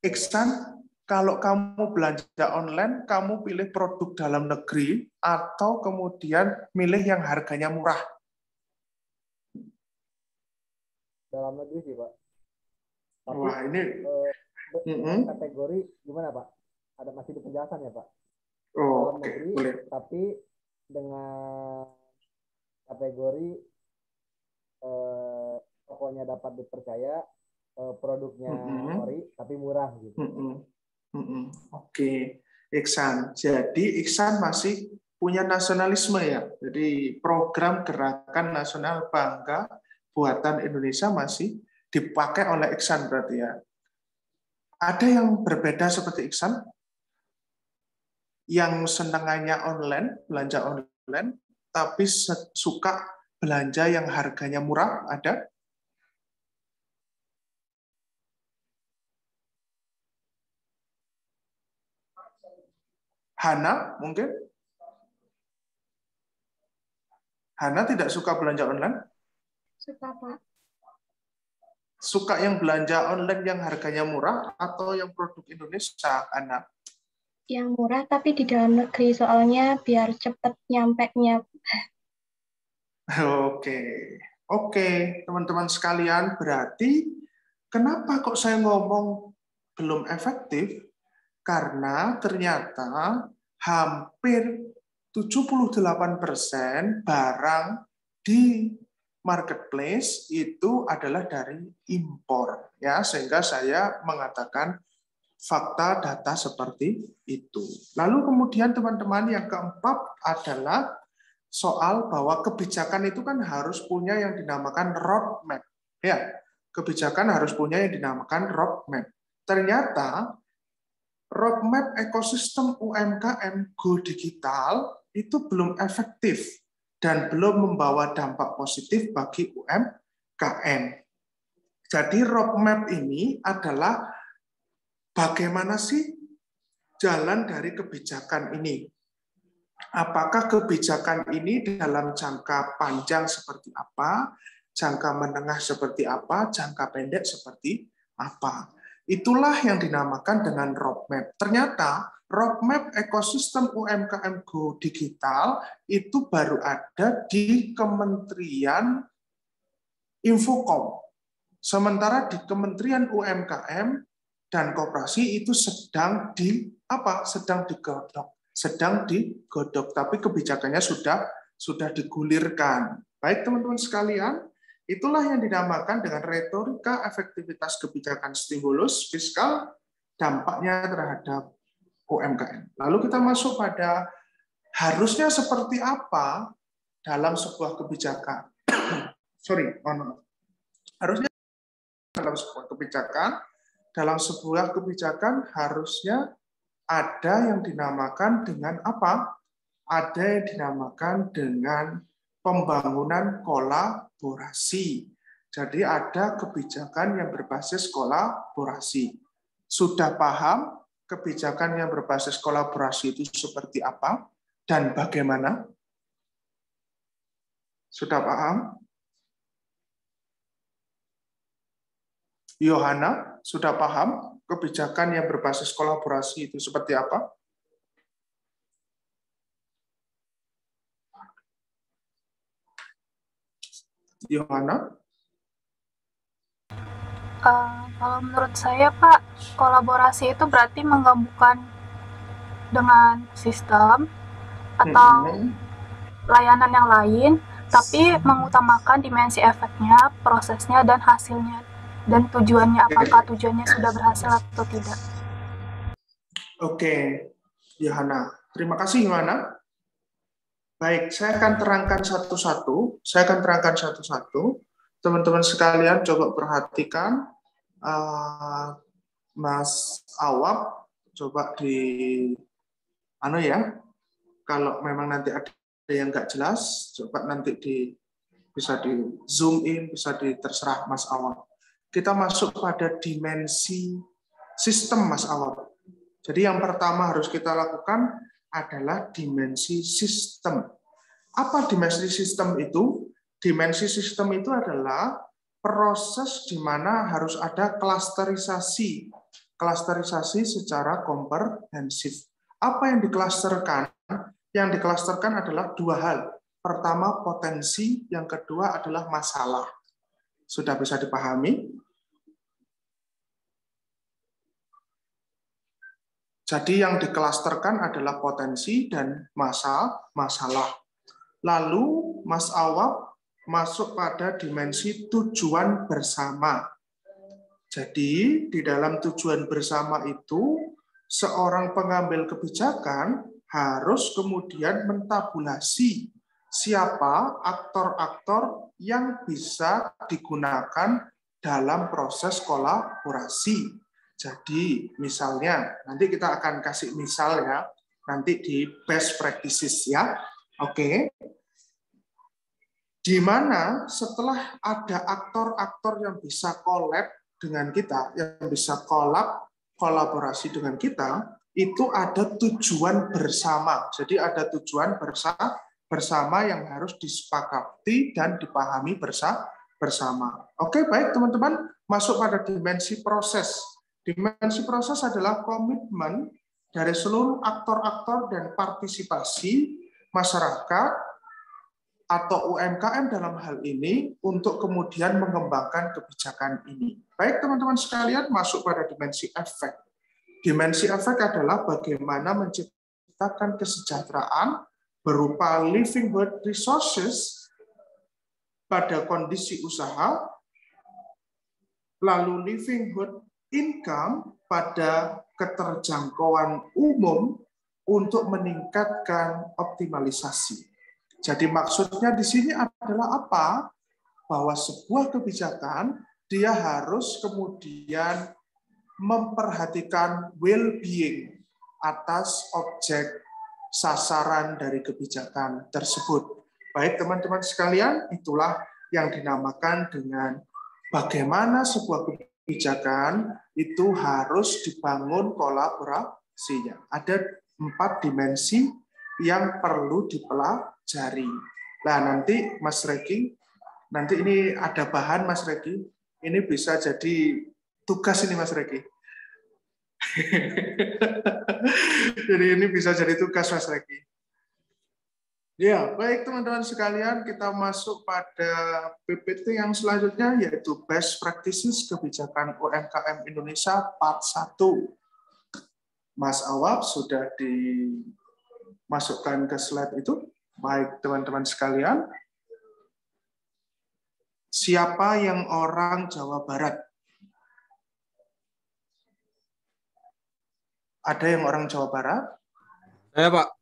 Iksan, kalau kamu belanja online, kamu pilih produk dalam negeri atau kemudian milih yang harganya murah? Dalam negeri sih, Pak. Tapi, wah, ini kategori gimana, Pak? Ada masih di penjelasan ya, Pak? Oh, dalam oke, negeri, boleh. Tapi dengan kategori pokoknya dapat dipercaya, produknya ori tapi murah gitu. Oke, Iksan. Jadi Iksan masih punya nasionalisme ya. Jadi program Gerakan Nasional Bangga Buatan Indonesia masih dipakai oleh Iksan berarti ya. Ada yang berbeda seperti Iksan? Yang senangannya online, belanja online, tapi suka belanja yang harganya murah, ada? Hana mungkin? Hana tidak suka belanja online? Suka, Pak. Suka yang belanja online yang harganya murah atau yang produk Indonesia, Hana? Yang murah tapi di dalam negeri, soalnya biar cepet nyampe-nya. Oke, teman-teman sekalian, berarti kenapa kok saya ngomong belum efektif? Karena ternyata hampir 78% barang di marketplace itu adalah dari impor, ya, sehingga saya mengatakan fakta data seperti itu. Lalu kemudian teman-teman yang keempat adalah soal bahwa kebijakan itu kan harus punya yang dinamakan roadmap. Ya, kebijakan harus punya yang dinamakan roadmap. Ternyata roadmap ekosistem UMKM Go Digital itu belum efektif dan belum membawa dampak positif bagi UMKM. Jadi roadmap ini adalah bagaimana sih jalan dari kebijakan ini? Apakah kebijakan ini dalam jangka panjang seperti apa, jangka menengah seperti apa, jangka pendek seperti apa? Itulah yang dinamakan dengan roadmap. Ternyata roadmap ekosistem UMKM Go Digital itu baru ada di Kementerian Infokom. Sementara di Kementerian UMKM dan Koperasi itu sedang digodok, tapi kebijakannya sudah digulirkan. Baik teman-teman sekalian, itulah yang dinamakan dengan retorika efektivitas kebijakan stimulus fiskal, dampaknya terhadap UMKM. Lalu kita masuk pada harusnya seperti apa dalam sebuah kebijakan. Harusnya dalam sebuah kebijakan harusnya ada yang dinamakan dengan apa? Ada yang dinamakan dengan pembangunan kolaborasi. Jadi ada kebijakan yang berbasis kolaborasi. Sudah paham kebijakan yang berbasis kolaborasi itu seperti apa dan bagaimana? Sudah paham? Yohana, sudah paham kebijakan yang berbasis kolaborasi itu seperti apa? Yohana? Kalau menurut saya, Pak, kolaborasi itu berarti menggabungkan dengan sistem atau layanan yang lain, tapi mengutamakan dimensi efeknya, prosesnya, dan hasilnya, dan tujuannya, apakah tujuannya sudah berhasil atau tidak. Oke, Yohana. Terima kasih, Yohana. Baik, saya akan terangkan satu-satu. Teman-teman sekalian, coba perhatikan. Mas Awab, coba kalau memang nanti ada yang nggak jelas, coba nanti bisa di zoom in, bisa terserah Mas Awab. Kita masuk pada dimensi sistem, Mas Awab. Jadi yang pertama harus kita lakukan adalah dimensi sistem. Apa dimensi sistem itu? Dimensi sistem itu adalah proses di mana harus ada klasterisasi. Klasterisasi secara komprehensif. Apa yang diklasterkan? Yang diklasterkan adalah dua hal. Pertama, potensi. Yang kedua adalah masalah. Sudah bisa dipahami? Jadi yang diklasterkan adalah potensi dan masalah. Lalu Mas Awab masuk pada dimensi tujuan bersama. Jadi di dalam tujuan bersama itu seorang pengambil kebijakan harus kemudian mentabulasi siapa aktor-aktor yang bisa digunakan dalam proses kolaborasi. Jadi misalnya nanti kita akan kasih misal ya, nanti di best practices ya. Oke. Di mana setelah ada aktor-aktor yang bisa collab dengan kita, yang bisa kolaborasi dengan kita, itu ada tujuan bersama. Jadi ada tujuan bersama yang harus disepakati dan dipahami bersama. Oke, baik teman-teman, masuk pada dimensi proses. Dimensi proses adalah komitmen dari seluruh aktor-aktor dan partisipasi masyarakat atau UMKM dalam hal ini untuk kemudian mengembangkan kebijakan ini. Baik teman-teman sekalian, masuk pada dimensi efek. Dimensi efek adalah bagaimana menciptakan kesejahteraan berupa livelihood resources pada kondisi usaha, lalu livelihood income pada keterjangkauan umum untuk meningkatkan optimalisasi. Jadi maksudnya di sini adalah apa? Bahwa sebuah kebijakan dia harus kemudian memperhatikan well-being atas objek sasaran dari kebijakan tersebut. Baik teman-teman sekalian, itulah yang dinamakan dengan bagaimana sebuah kebijakan itu harus dibangun kolaborasinya. Ada 4 dimensi yang perlu dipelajari. Nah, nanti Mas Reki, nanti ini ada bahan Mas Reki, ini bisa jadi tugas ini Mas Reki. Jadi ini bisa jadi tugas Mas Reki. Ya, baik teman-teman sekalian, kita masuk pada PPT yang selanjutnya, yaitu Best Practices Kebijakan UMKM Indonesia Part 1. Mas Awab sudah dimasukkan ke slide itu. Baik teman-teman sekalian, siapa yang orang Jawa Barat? Ada yang orang Jawa Barat? Saya, Pak.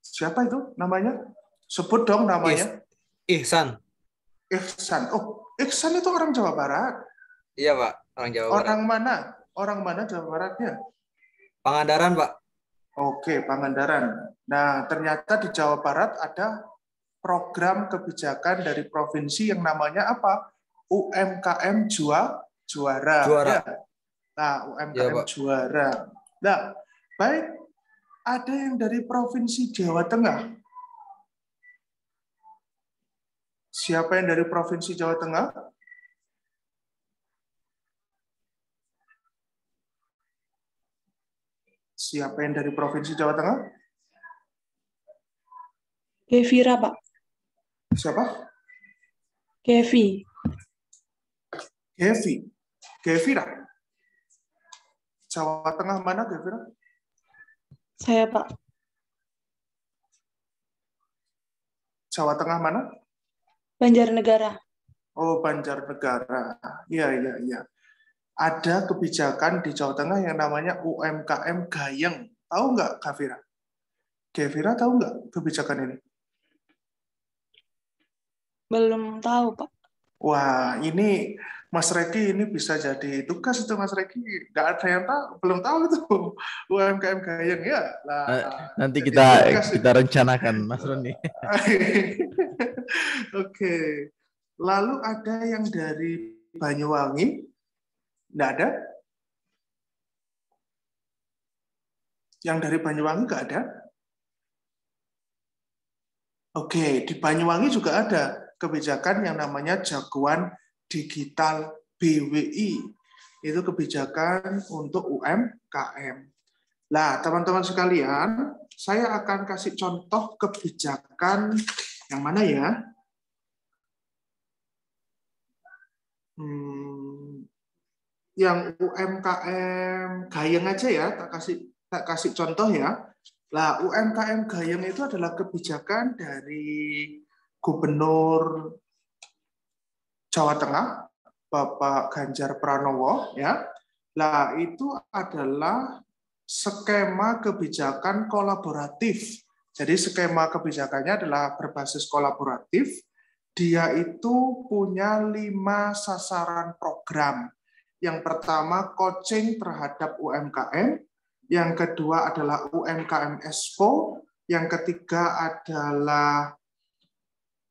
Siapa itu namanya? Sebut dong namanya. Ihsan. Ihsan. Oh, Ihsan itu orang Jawa Barat? Iya, Pak. Orang Jawa Barat. Orang mana? Orang mana Jawa Baratnya? Pangandaran, Pak. Oke, Pangandaran. Nah, ternyata di Jawa Barat ada program kebijakan dari provinsi yang namanya apa? UMKM Juara. Ya. Nah, UMKM ya, Juara. Nah, baik. Ada yang dari Provinsi Jawa Tengah? Siapa yang dari Provinsi Jawa Tengah? Siapa yang dari Provinsi Jawa Tengah? Gevira, Pak. Siapa? Gevi. Gevira. Jawa Tengah mana, Gevira? Saya, Pak. Jawa Tengah mana? Banjarnegara. Oh, Banjarnegara. Iya. Ada kebijakan di Jawa Tengah yang namanya UMKM Gayeng. Tahu nggak, Gevira? Gevira tahu nggak kebijakan ini? Belum tahu, Pak. Wah, ini Mas Reki ini bisa jadi tugas itu, Mas Reki. Nggak ada yang tahu, belum tahu itu UMKM Gayeng ya. Nanti kita rencanakan, Mas Roni. Oke. Lalu ada yang dari Banyuwangi? Nggak ada? Yang dari Banyuwangi nggak ada? Oke, di Banyuwangi juga ada kebijakan yang namanya Jagoan Digital BWI. Itu kebijakan untuk UMKM. Nah, teman-teman sekalian, saya akan kasih contoh kebijakan yang mana ya? Yang UMKM Gayeng aja ya, tak kasih contoh ya. Nah, UMKM Gayeng itu adalah kebijakan dari Gubernur Jawa Tengah, Bapak Ganjar Pranowo, ya. Nah, itu adalah skema kebijakan kolaboratif. Jadi skema kebijakannya adalah berbasis kolaboratif. Dia itu punya 5 sasaran program. Yang pertama, coaching terhadap UMKM. Yang kedua adalah UMKM Expo. Yang ketiga adalah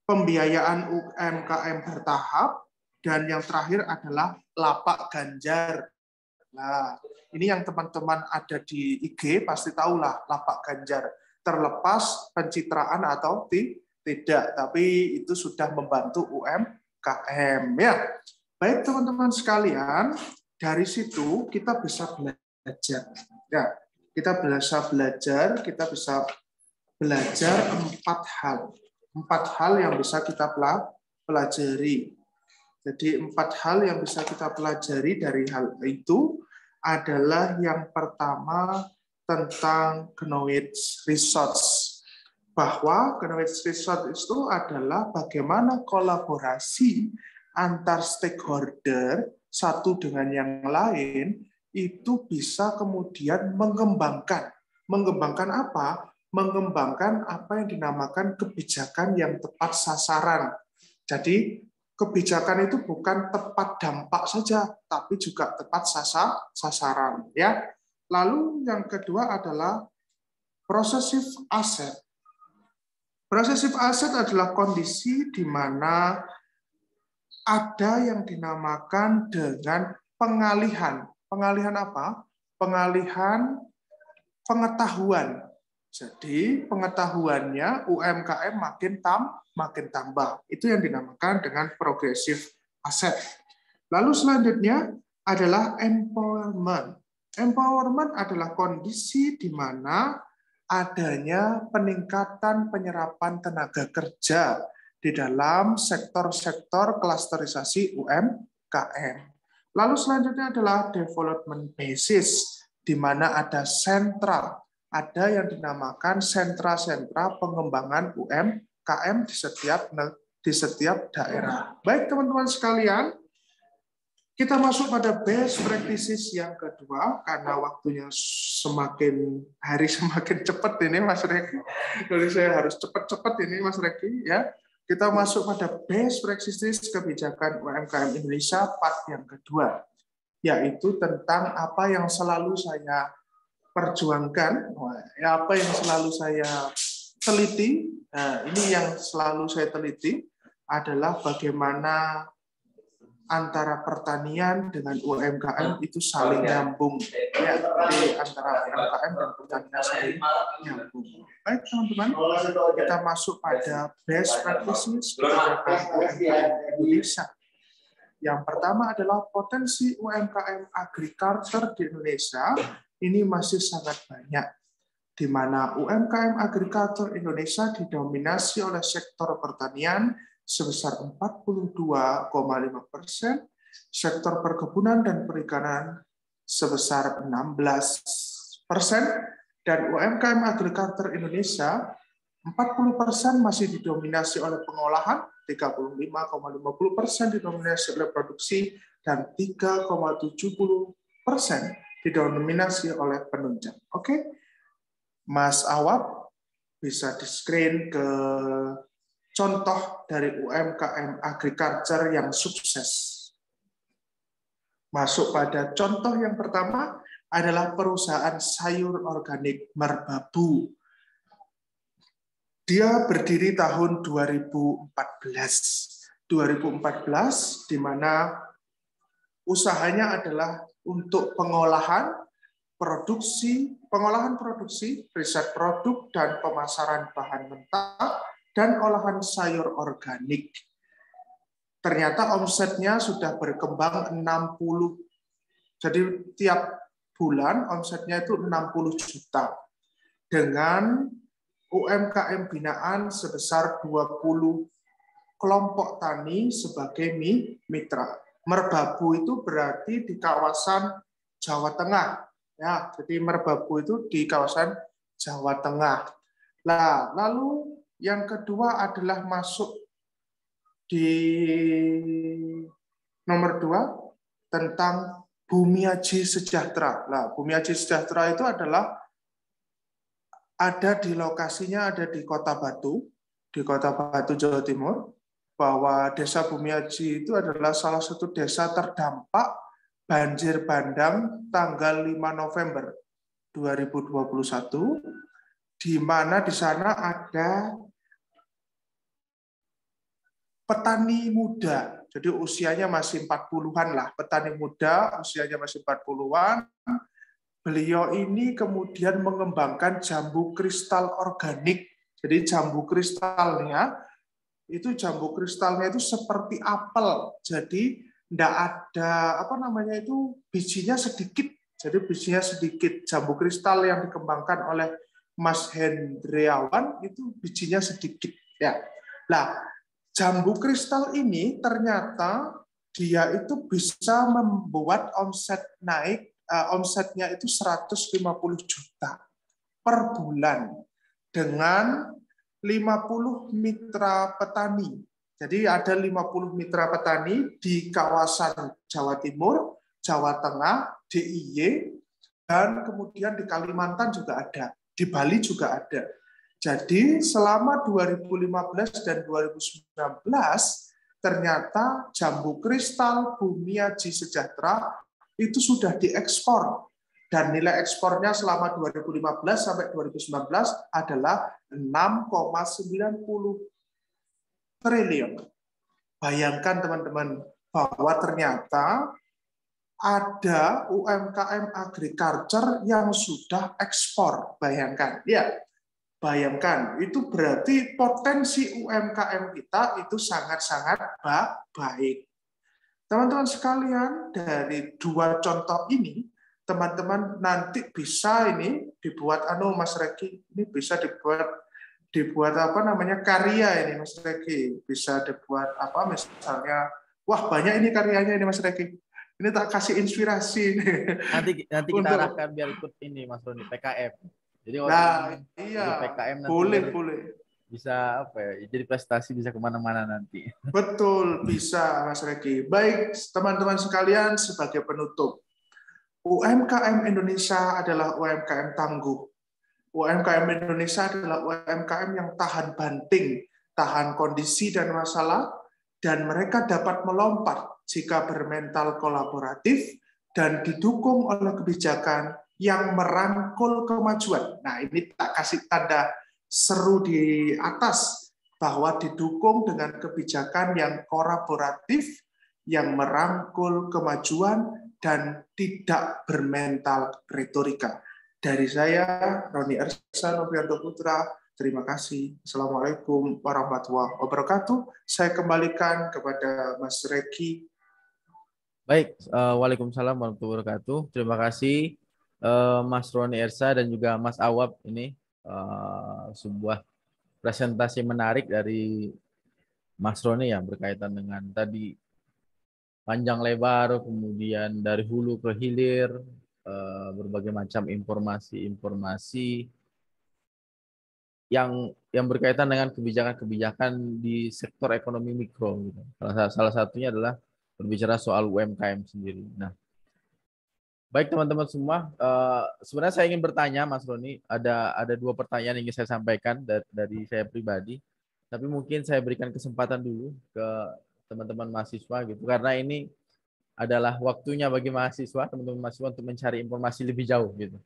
pembiayaan UMKM bertahap. Dan yang terakhir adalah Lapak Ganjar. Nah, ini yang teman-teman ada di IG pasti tahulah Lapak Ganjar. Terlepas pencitraan atau tidak, tapi itu sudah membantu UMKM. Ya, baik teman-teman sekalian, dari situ kita bisa belajar. Ya, kita bisa belajar 4 hal yang bisa kita pelajari. Jadi 4 hal yang bisa kita pelajari dari hal itu adalah yang pertama tentang knowledge resource. Bahwa knowledge resource itu adalah bagaimana kolaborasi antar stakeholder satu dengan yang lain itu bisa kemudian mengembangkan apa? Mengembangkan apa yang dinamakan kebijakan yang tepat sasaran. Jadi kebijakan itu bukan tepat dampak saja, tapi juga tepat sasaran. Ya. Lalu yang kedua adalah possessive asset. Possessive asset adalah kondisi di mana ada yang dinamakan dengan pengalihan. Pengalihan apa? Pengalihan pengetahuan. Jadi pengetahuannya UMKM makin tambah. Itu yang dinamakan dengan progressive asset. Lalu selanjutnya adalah empowerment. Empowerment adalah kondisi di mana adanya peningkatan penyerapan tenaga kerja di dalam sektor-sektor klasterisasi UMKM. Lalu selanjutnya adalah development basis, di mana ada sentral, ada yang dinamakan sentra-sentra pengembangan UMKM di setiap daerah. Baik teman-teman sekalian, kita masuk pada best practices yang kedua, karena waktunya hari semakin cepat ini Mas Reki. Jadi saya harus cepat-cepat ini Mas Reki. Ya. Kita masuk pada best practices kebijakan UMKM Indonesia part yang kedua, yaitu tentang apa yang selalu saya perjuangkan, apa yang selalu saya teliti. Nah, ini yang selalu saya teliti adalah bagaimana antara pertanian dengan UMKM itu saling nyambung. Ya, jadi antara UMKM dan pertanian saling nyambung. Baik teman-teman, kita masuk pada best practices kebijakan UMKM Indonesia. Yang pertama adalah potensi UMKM agriculture di Indonesia ini masih sangat banyak, di mana UMKM agriculture Indonesia didominasi oleh sektor pertanian sebesar 42,5%, sektor perkebunan dan perikanan sebesar 16%, dan UMKM agrikultur Indonesia 40% masih didominasi oleh pengolahan, 35,50% didominasi oleh produksi, dan 3,70% didominasi oleh penunjang. Oke, Mas Awab bisa di-screen ke contoh dari UMKM agriculture yang sukses. Masuk pada contoh yang pertama adalah perusahaan sayur organik Merbabu. Dia berdiri tahun 2014, di mana usahanya adalah untuk pengolahan produksi, riset produk dan pemasaran bahan mentah dan olahan sayur organik. Ternyata omsetnya sudah berkembang 60. Jadi tiap bulan omsetnya itu 60 juta. Dengan UMKM binaan sebesar 20 kelompok tani sebagai mitra. Merbabu itu berarti di kawasan Jawa Tengah. Ya, jadi Merbabu itu di kawasan Jawa Tengah. Nah, lalu yang kedua adalah masuk di nomor 2 tentang Bumiaji Sejahtera. Nah, Bumiaji Sejahtera itu adalah ada di lokasinya ada di Kota Batu, Jawa Timur, bahwa Desa Bumiaji itu adalah salah satu desa terdampak banjir bandang tanggal 5 November 2021, di mana di sana ada petani muda, jadi usianya masih 40-an lah, petani muda usianya masih 40-an. Beliau ini kemudian mengembangkan jambu kristal organik. Jadi jambu kristalnya itu seperti apel. Jadi tidak ada bijinya sedikit. Jadi bijinya sedikit. Jambu kristal yang dikembangkan oleh Mas Hendriawan itu bijinya sedikit. Ya. Nah, jambu kristal ini ternyata dia itu bisa membuat omsetnya itu 150 juta per bulan dengan 50 mitra petani. Jadi ada 50 mitra petani di kawasan Jawa Timur, Jawa Tengah, DIY, dan kemudian di Kalimantan juga ada, di Bali juga ada. Jadi selama 2015 dan 2019 ternyata jambu kristal Bumiaji Sejahtera itu sudah diekspor. Dan nilai ekspornya selama 2015 sampai 2019 adalah 6,90 triliun. Bayangkan teman-teman bahwa ternyata ada UMKM agriculture yang sudah ekspor. Bayangkan, ya. Bayangkan, itu berarti potensi UMKM kita itu sangat-sangat baik. Teman-teman sekalian, dari dua contoh ini, teman-teman nanti bisa ini dibuat Mas Reki, ini bisa dibuat karya ini Mas Reki, bisa dibuat misalnya, wah banyak ini karyanya ini Mas Reki. Ini tak kasih inspirasi nih. Nanti kita arahkan biar ikut ini Mas Roni PKM. Jadi iya, PKM nanti boleh. Bisa jadi prestasi bisa kemana-mana nanti. Betul, bisa Mas Reki. Baik, teman-teman sekalian, sebagai penutup, UMKM Indonesia adalah UMKM tangguh. UMKM Indonesia adalah UMKM yang tahan banting, tahan kondisi dan masalah, dan mereka dapat melompat jika bermental kolaboratif dan didukung oleh kebijakan yang merangkul kemajuan. Nah, ini tak kasih tanda seru di atas bahwa didukung dengan kebijakan yang kolaboratif, yang merangkul kemajuan, dan tidak bermental retorika. Dari saya, Roni Ersa Novianto Putra, terima kasih. Assalamualaikum warahmatullahi wabarakatuh. Saya kembalikan kepada Mas Reki. Baik, waalaikumsalam warahmatullahi wabarakatuh. Terima kasih Mas Roni Ersa dan juga Mas Awab ini sebuah presentasi menarik dari Mas Roni ya berkaitan dengan tadi panjang lebar, kemudian dari hulu ke hilir, berbagai macam informasi-informasi yang berkaitan dengan kebijakan-kebijakan di sektor ekonomi mikro. Gitu. Salah satunya adalah berbicara soal UMKM sendiri. Nah, baik teman-teman semua, sebenarnya saya ingin bertanya, Mas Roni, ada dua pertanyaan yang ingin saya sampaikan dari saya pribadi, tapi mungkin saya berikan kesempatan dulu ke teman-teman mahasiswa gitu, karena ini adalah waktunya bagi mahasiswa, teman-teman mahasiswa untuk mencari informasi lebih jauh gitu.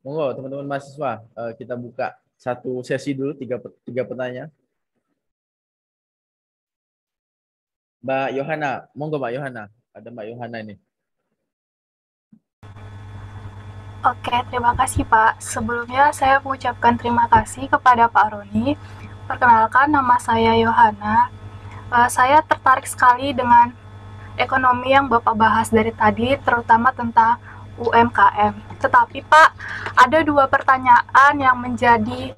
Monggo teman-teman mahasiswa, kita buka satu sesi dulu, tiga pertanyaan. Mbak Yohana, monggo Mbak Yohana, ada Mbak Yohana ini. Oke, terima kasih Pak. Sebelumnya saya mengucapkan terima kasih kepada Pak Roni. Perkenalkan, nama saya Yohana. Saya tertarik sekali dengan ekonomi yang Bapak bahas dari tadi, terutama tentang UMKM. Tetapi Pak, ada dua pertanyaan yang menjadi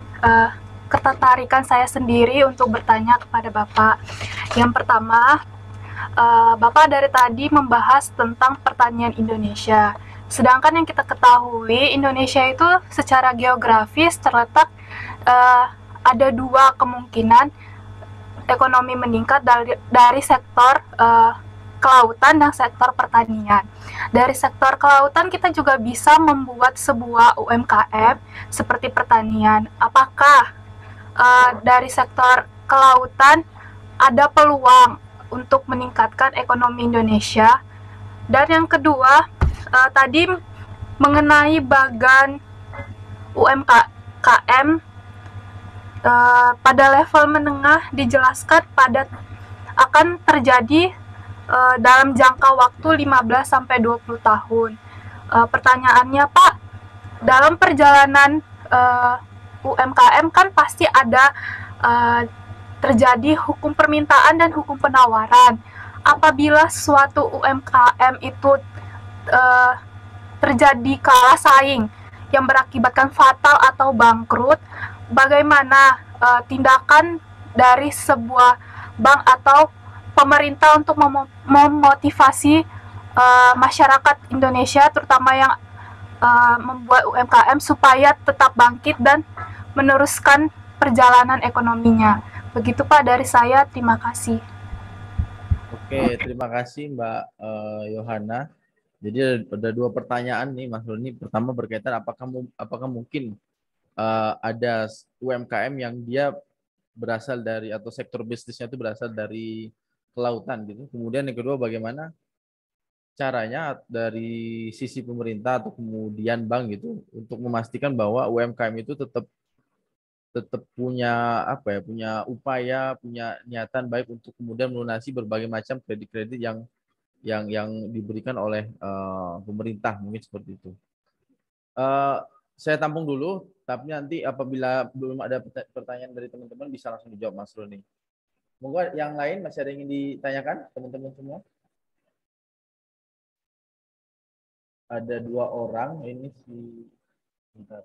ketertarikan saya sendiri untuk bertanya kepada Bapak. Yang pertama, Bapak dari tadi membahas tentang pertanian Indonesia. Sedangkan yang kita ketahui, Indonesia itu secara geografis terletak ada dua kemungkinan ekonomi meningkat dari sektor kelautan dan sektor pertanian. Dari sektor kelautan kita juga bisa membuat sebuah UMKM seperti pertanian. Apakah dari sektor kelautan ada peluang untuk meningkatkan ekonomi Indonesia? Dan yang kedua, tadi mengenai bagan UMKM pada level menengah dijelaskan akan terjadi dalam jangka waktu 15-20 tahun. Pertanyaannya Pak, dalam perjalanan UMKM kan pasti ada terjadi hukum permintaan dan hukum penawaran. Apabila suatu UMKM itu terjadi kalah saing yang berakibatkan fatal atau bangkrut, bagaimana tindakan dari sebuah bank atau pemerintah untuk memotivasi masyarakat Indonesia, terutama yang membuat UMKM supaya tetap bangkit dan meneruskan perjalanan ekonominya. Begitu Pak dari saya, terima kasih. Oke, terima kasih Mbak Yohana. Jadi ada dua pertanyaan nih Mas Roni. Pertama berkaitan apakah mungkin ada UMKM yang dia berasal dari atau sektor bisnisnya itu berasal dari kelautan gitu. Kemudian yang kedua bagaimana caranya dari sisi pemerintah atau kemudian bank gitu untuk memastikan bahwa UMKM itu tetap punya punya upaya, punya niatan baik untuk kemudian melunasi berbagai macam kredit-kredit yang diberikan oleh pemerintah, mungkin seperti itu. Saya tampung dulu, tapi nanti apabila belum ada pertanyaan dari teman-teman bisa langsung dijawab Mas Roni. Monggo yang lain masih ada yang ingin ditanyakan teman-teman semua? Ada dua orang ini bentar.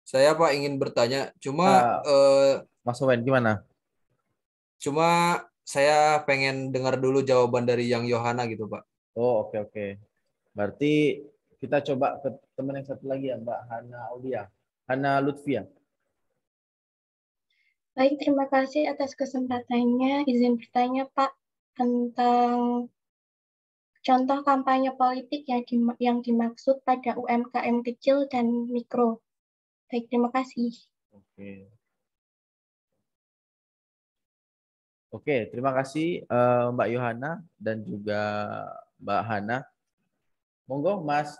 Saya Pak ingin bertanya, cuma Mas Owen gimana? Cuma saya pengen dengar dulu jawaban dari yang Yohana gitu Pak. Oh oke. Berarti kita coba ke teman yang satu lagi ya, Mbak Hana Lutfia. Baik, terima kasih atas kesempatannya. Izin bertanya Pak tentang contoh kampanye politik yang dimaksud pada UMKM kecil dan mikro. Baik, terima kasih. Oke, terima kasih Mbak Yohana dan juga Mbak Hana. Monggo Mas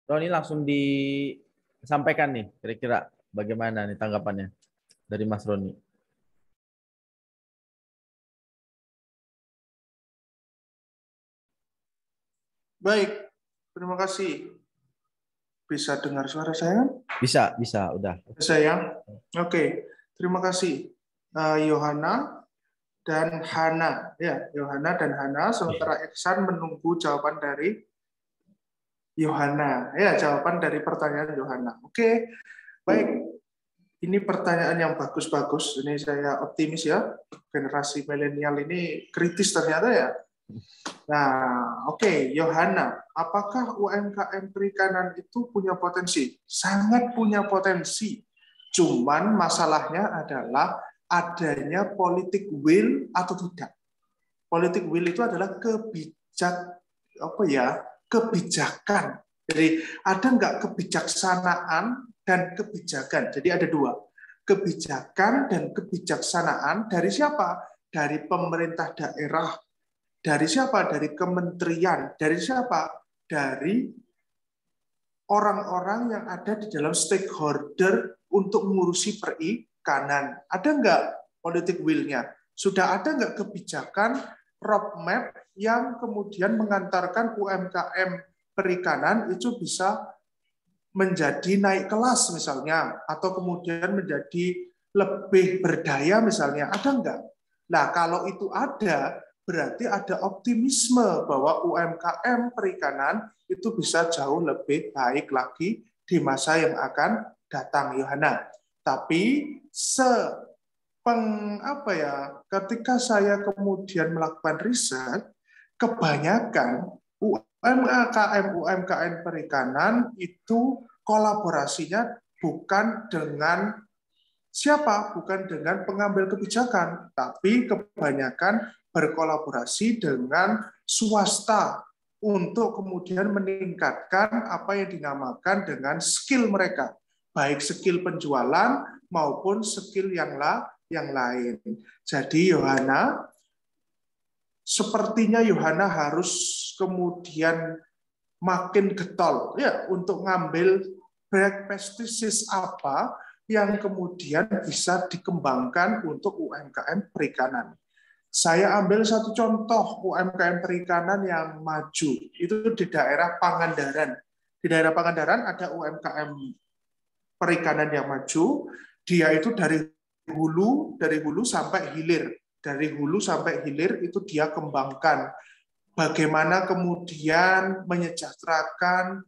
Roni langsung disampaikan nih, kira-kira bagaimana nih tanggapannya dari Mas Roni. Baik, terima kasih. Bisa dengar suara saya? Bisa, udah. Bisa ya? Oke, terima kasih Yohana dan Hana. Ya, Yohana dan Hana, sementara Iksan menunggu jawaban dari Yohana. Ya, jawaban dari pertanyaan Yohana. Oke, baik. Ini pertanyaan yang bagus-bagus. Ini saya optimis ya. Generasi milenial ini kritis ternyata ya. Nah, oke, Yohana, apakah UMKM perikanan itu punya potensi? Sangat punya potensi. Cuman masalahnya adalah adanya politik will atau tidak. Politik will itu adalah kebijakan. Jadi ada nggak kebijaksanaan dan kebijakan. Jadi ada dua. Kebijakan dan kebijaksanaan dari siapa? Dari pemerintah daerah. Dari siapa? Dari kementerian. Dari siapa? Dari orang-orang yang ada di dalam stakeholder untuk mengurusi perikanan. Ada nggak politik will-nya? Sudah ada nggak kebijakan roadmap yang kemudian mengantarkan UMKM perikanan itu bisa menjadi naik kelas misalnya, atau kemudian menjadi lebih berdaya misalnya? Ada nggak? Nah, kalau itu ada, berarti ada optimisme bahwa UMKM perikanan itu bisa jauh lebih baik lagi di masa yang akan datang, Yohana. Tapi ketika saya kemudian melakukan riset, kebanyakan UMKM perikanan itu kolaborasinya bukan dengan siapa? Bukan dengan pengambil kebijakan, tapi kebanyakan berkolaborasi dengan swasta untuk kemudian meningkatkan apa yang dinamakan dengan skill mereka, baik skill penjualan maupun skill yang lain. Jadi Yohana, sepertinya Yohana harus kemudian makin getol ya untuk ngambil best practices apa yang kemudian bisa dikembangkan untuk UMKM perikanan. Saya ambil satu contoh UMKM perikanan yang maju, itu di daerah Pangandaran. Di daerah Pangandaran ada UMKM perikanan yang maju, dia itu dari hulu sampai hilir. Dari hulu sampai hilir itu dia kembangkan. Bagaimana kemudian menyejahterakan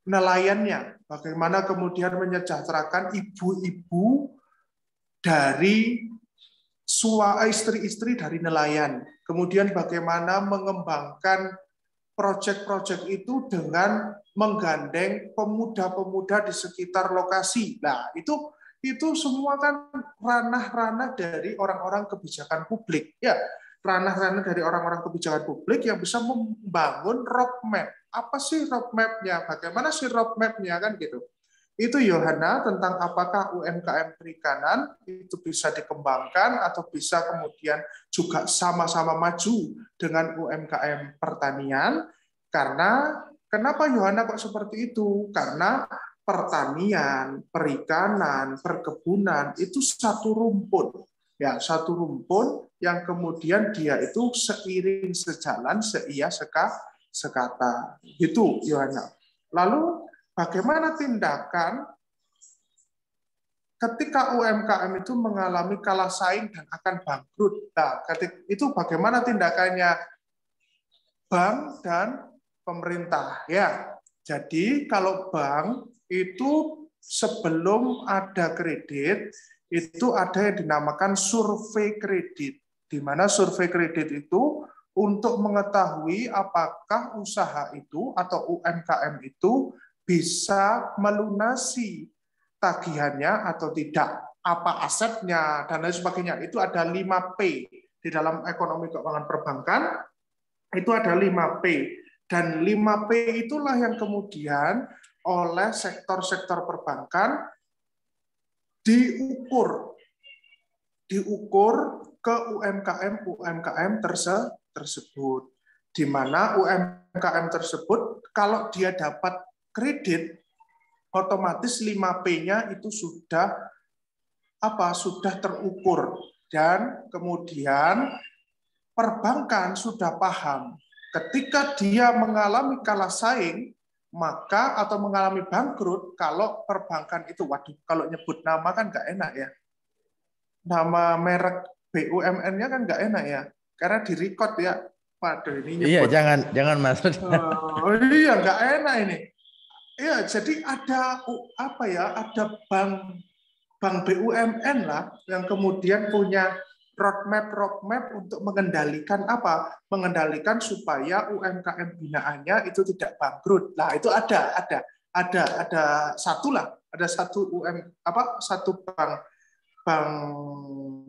nelayannya, bagaimana kemudian menyejahterakan ibu-ibu dari istri-istri dari nelayan. Kemudian bagaimana mengembangkan proyek-proyek itu dengan menggandeng pemuda-pemuda di sekitar lokasi. Nah, itu semua kan ranah-ranah dari orang-orang kebijakan publik. Ya, ranah-ranah dari orang-orang kebijakan publik yang bisa membangun roadmap. Apa sih roadmap-nya? Bagaimana sih roadmap-nya kan gitu. Itu Yohana tentang apakah UMKM perikanan itu bisa dikembangkan atau bisa kemudian juga sama-sama maju dengan UMKM pertanian. Karena kenapa Yohana kok seperti itu? Karena pertanian, perikanan, perkebunan itu satu rumpun. Ya, satu rumpun yang kemudian dia itu seiring sejalan, seia sekata. Itu Yohana. Lalu bagaimana tindakan ketika UMKM itu mengalami kalah saing dan akan bangkrut? Nah, itu bagaimana tindakannya bank dan pemerintah? Ya, jadi kalau bank itu sebelum ada kredit itu ada yang dinamakan survei kredit, di mana survei kredit itu untuk mengetahui apakah usaha itu atau UMKM itu bisa melunasi tagihannya atau tidak, apa asetnya, dan lain sebagainya. Itu ada 5P. Di dalam ekonomi keuangan perbankan, itu ada 5P. Dan 5P itulah yang kemudian oleh sektor-sektor perbankan diukur ke UMKM tersebut. Di mana UMKM tersebut, kalau dia dapat kredit, otomatis 5P-nya itu sudah terukur, dan kemudian perbankan sudah paham ketika dia mengalami kalah saing atau mengalami bangkrut, kalau perbankan itu, kalau nyebut nama kan nggak enak ya, nama merek BUMN-nya kan nggak enak ya, karena di-record ya. Waduh, ini nyebut. Iya, jangan Mas. Iya, nggak enak ini. Ya, jadi ada bank bank BUMN lah yang kemudian punya roadmap untuk mengendalikan apa? Mengendalikan supaya UMKM binaannya itu tidak bangkrut. Nah, itu ada satu bank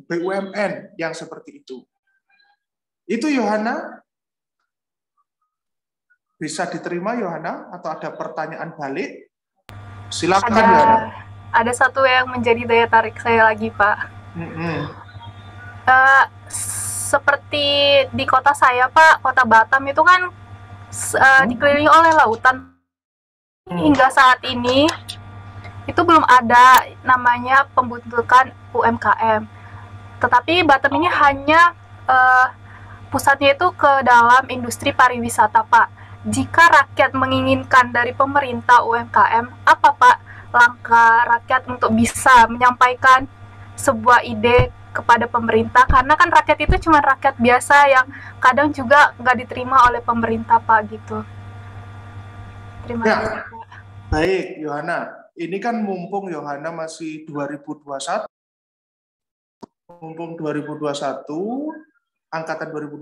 BUMN yang seperti itu. Itu Yohana, bisa diterima Yohana atau ada pertanyaan balik? Silakan Yohana. Ada satu yang menjadi daya tarik saya lagi, Pak. Seperti di kota saya, Pak, kota Batam itu kan dikelilingi oleh lautan. Hingga saat ini itu belum ada namanya pembentukan UMKM. Tetapi Batam ini hanya pusatnya itu ke dalam industri pariwisata, Pak. Jika rakyat menginginkan dari pemerintah UMKM, apa Pak langkah rakyat untuk bisa menyampaikan sebuah ide kepada pemerintah? Karena kan rakyat itu cuma rakyat biasa yang kadang juga nggak diterima oleh pemerintah, Pak, gitu. Terima kasih, Pak. Baik, Yohana. Ini kan mumpung Yohana masih 2021, angkatan 2021,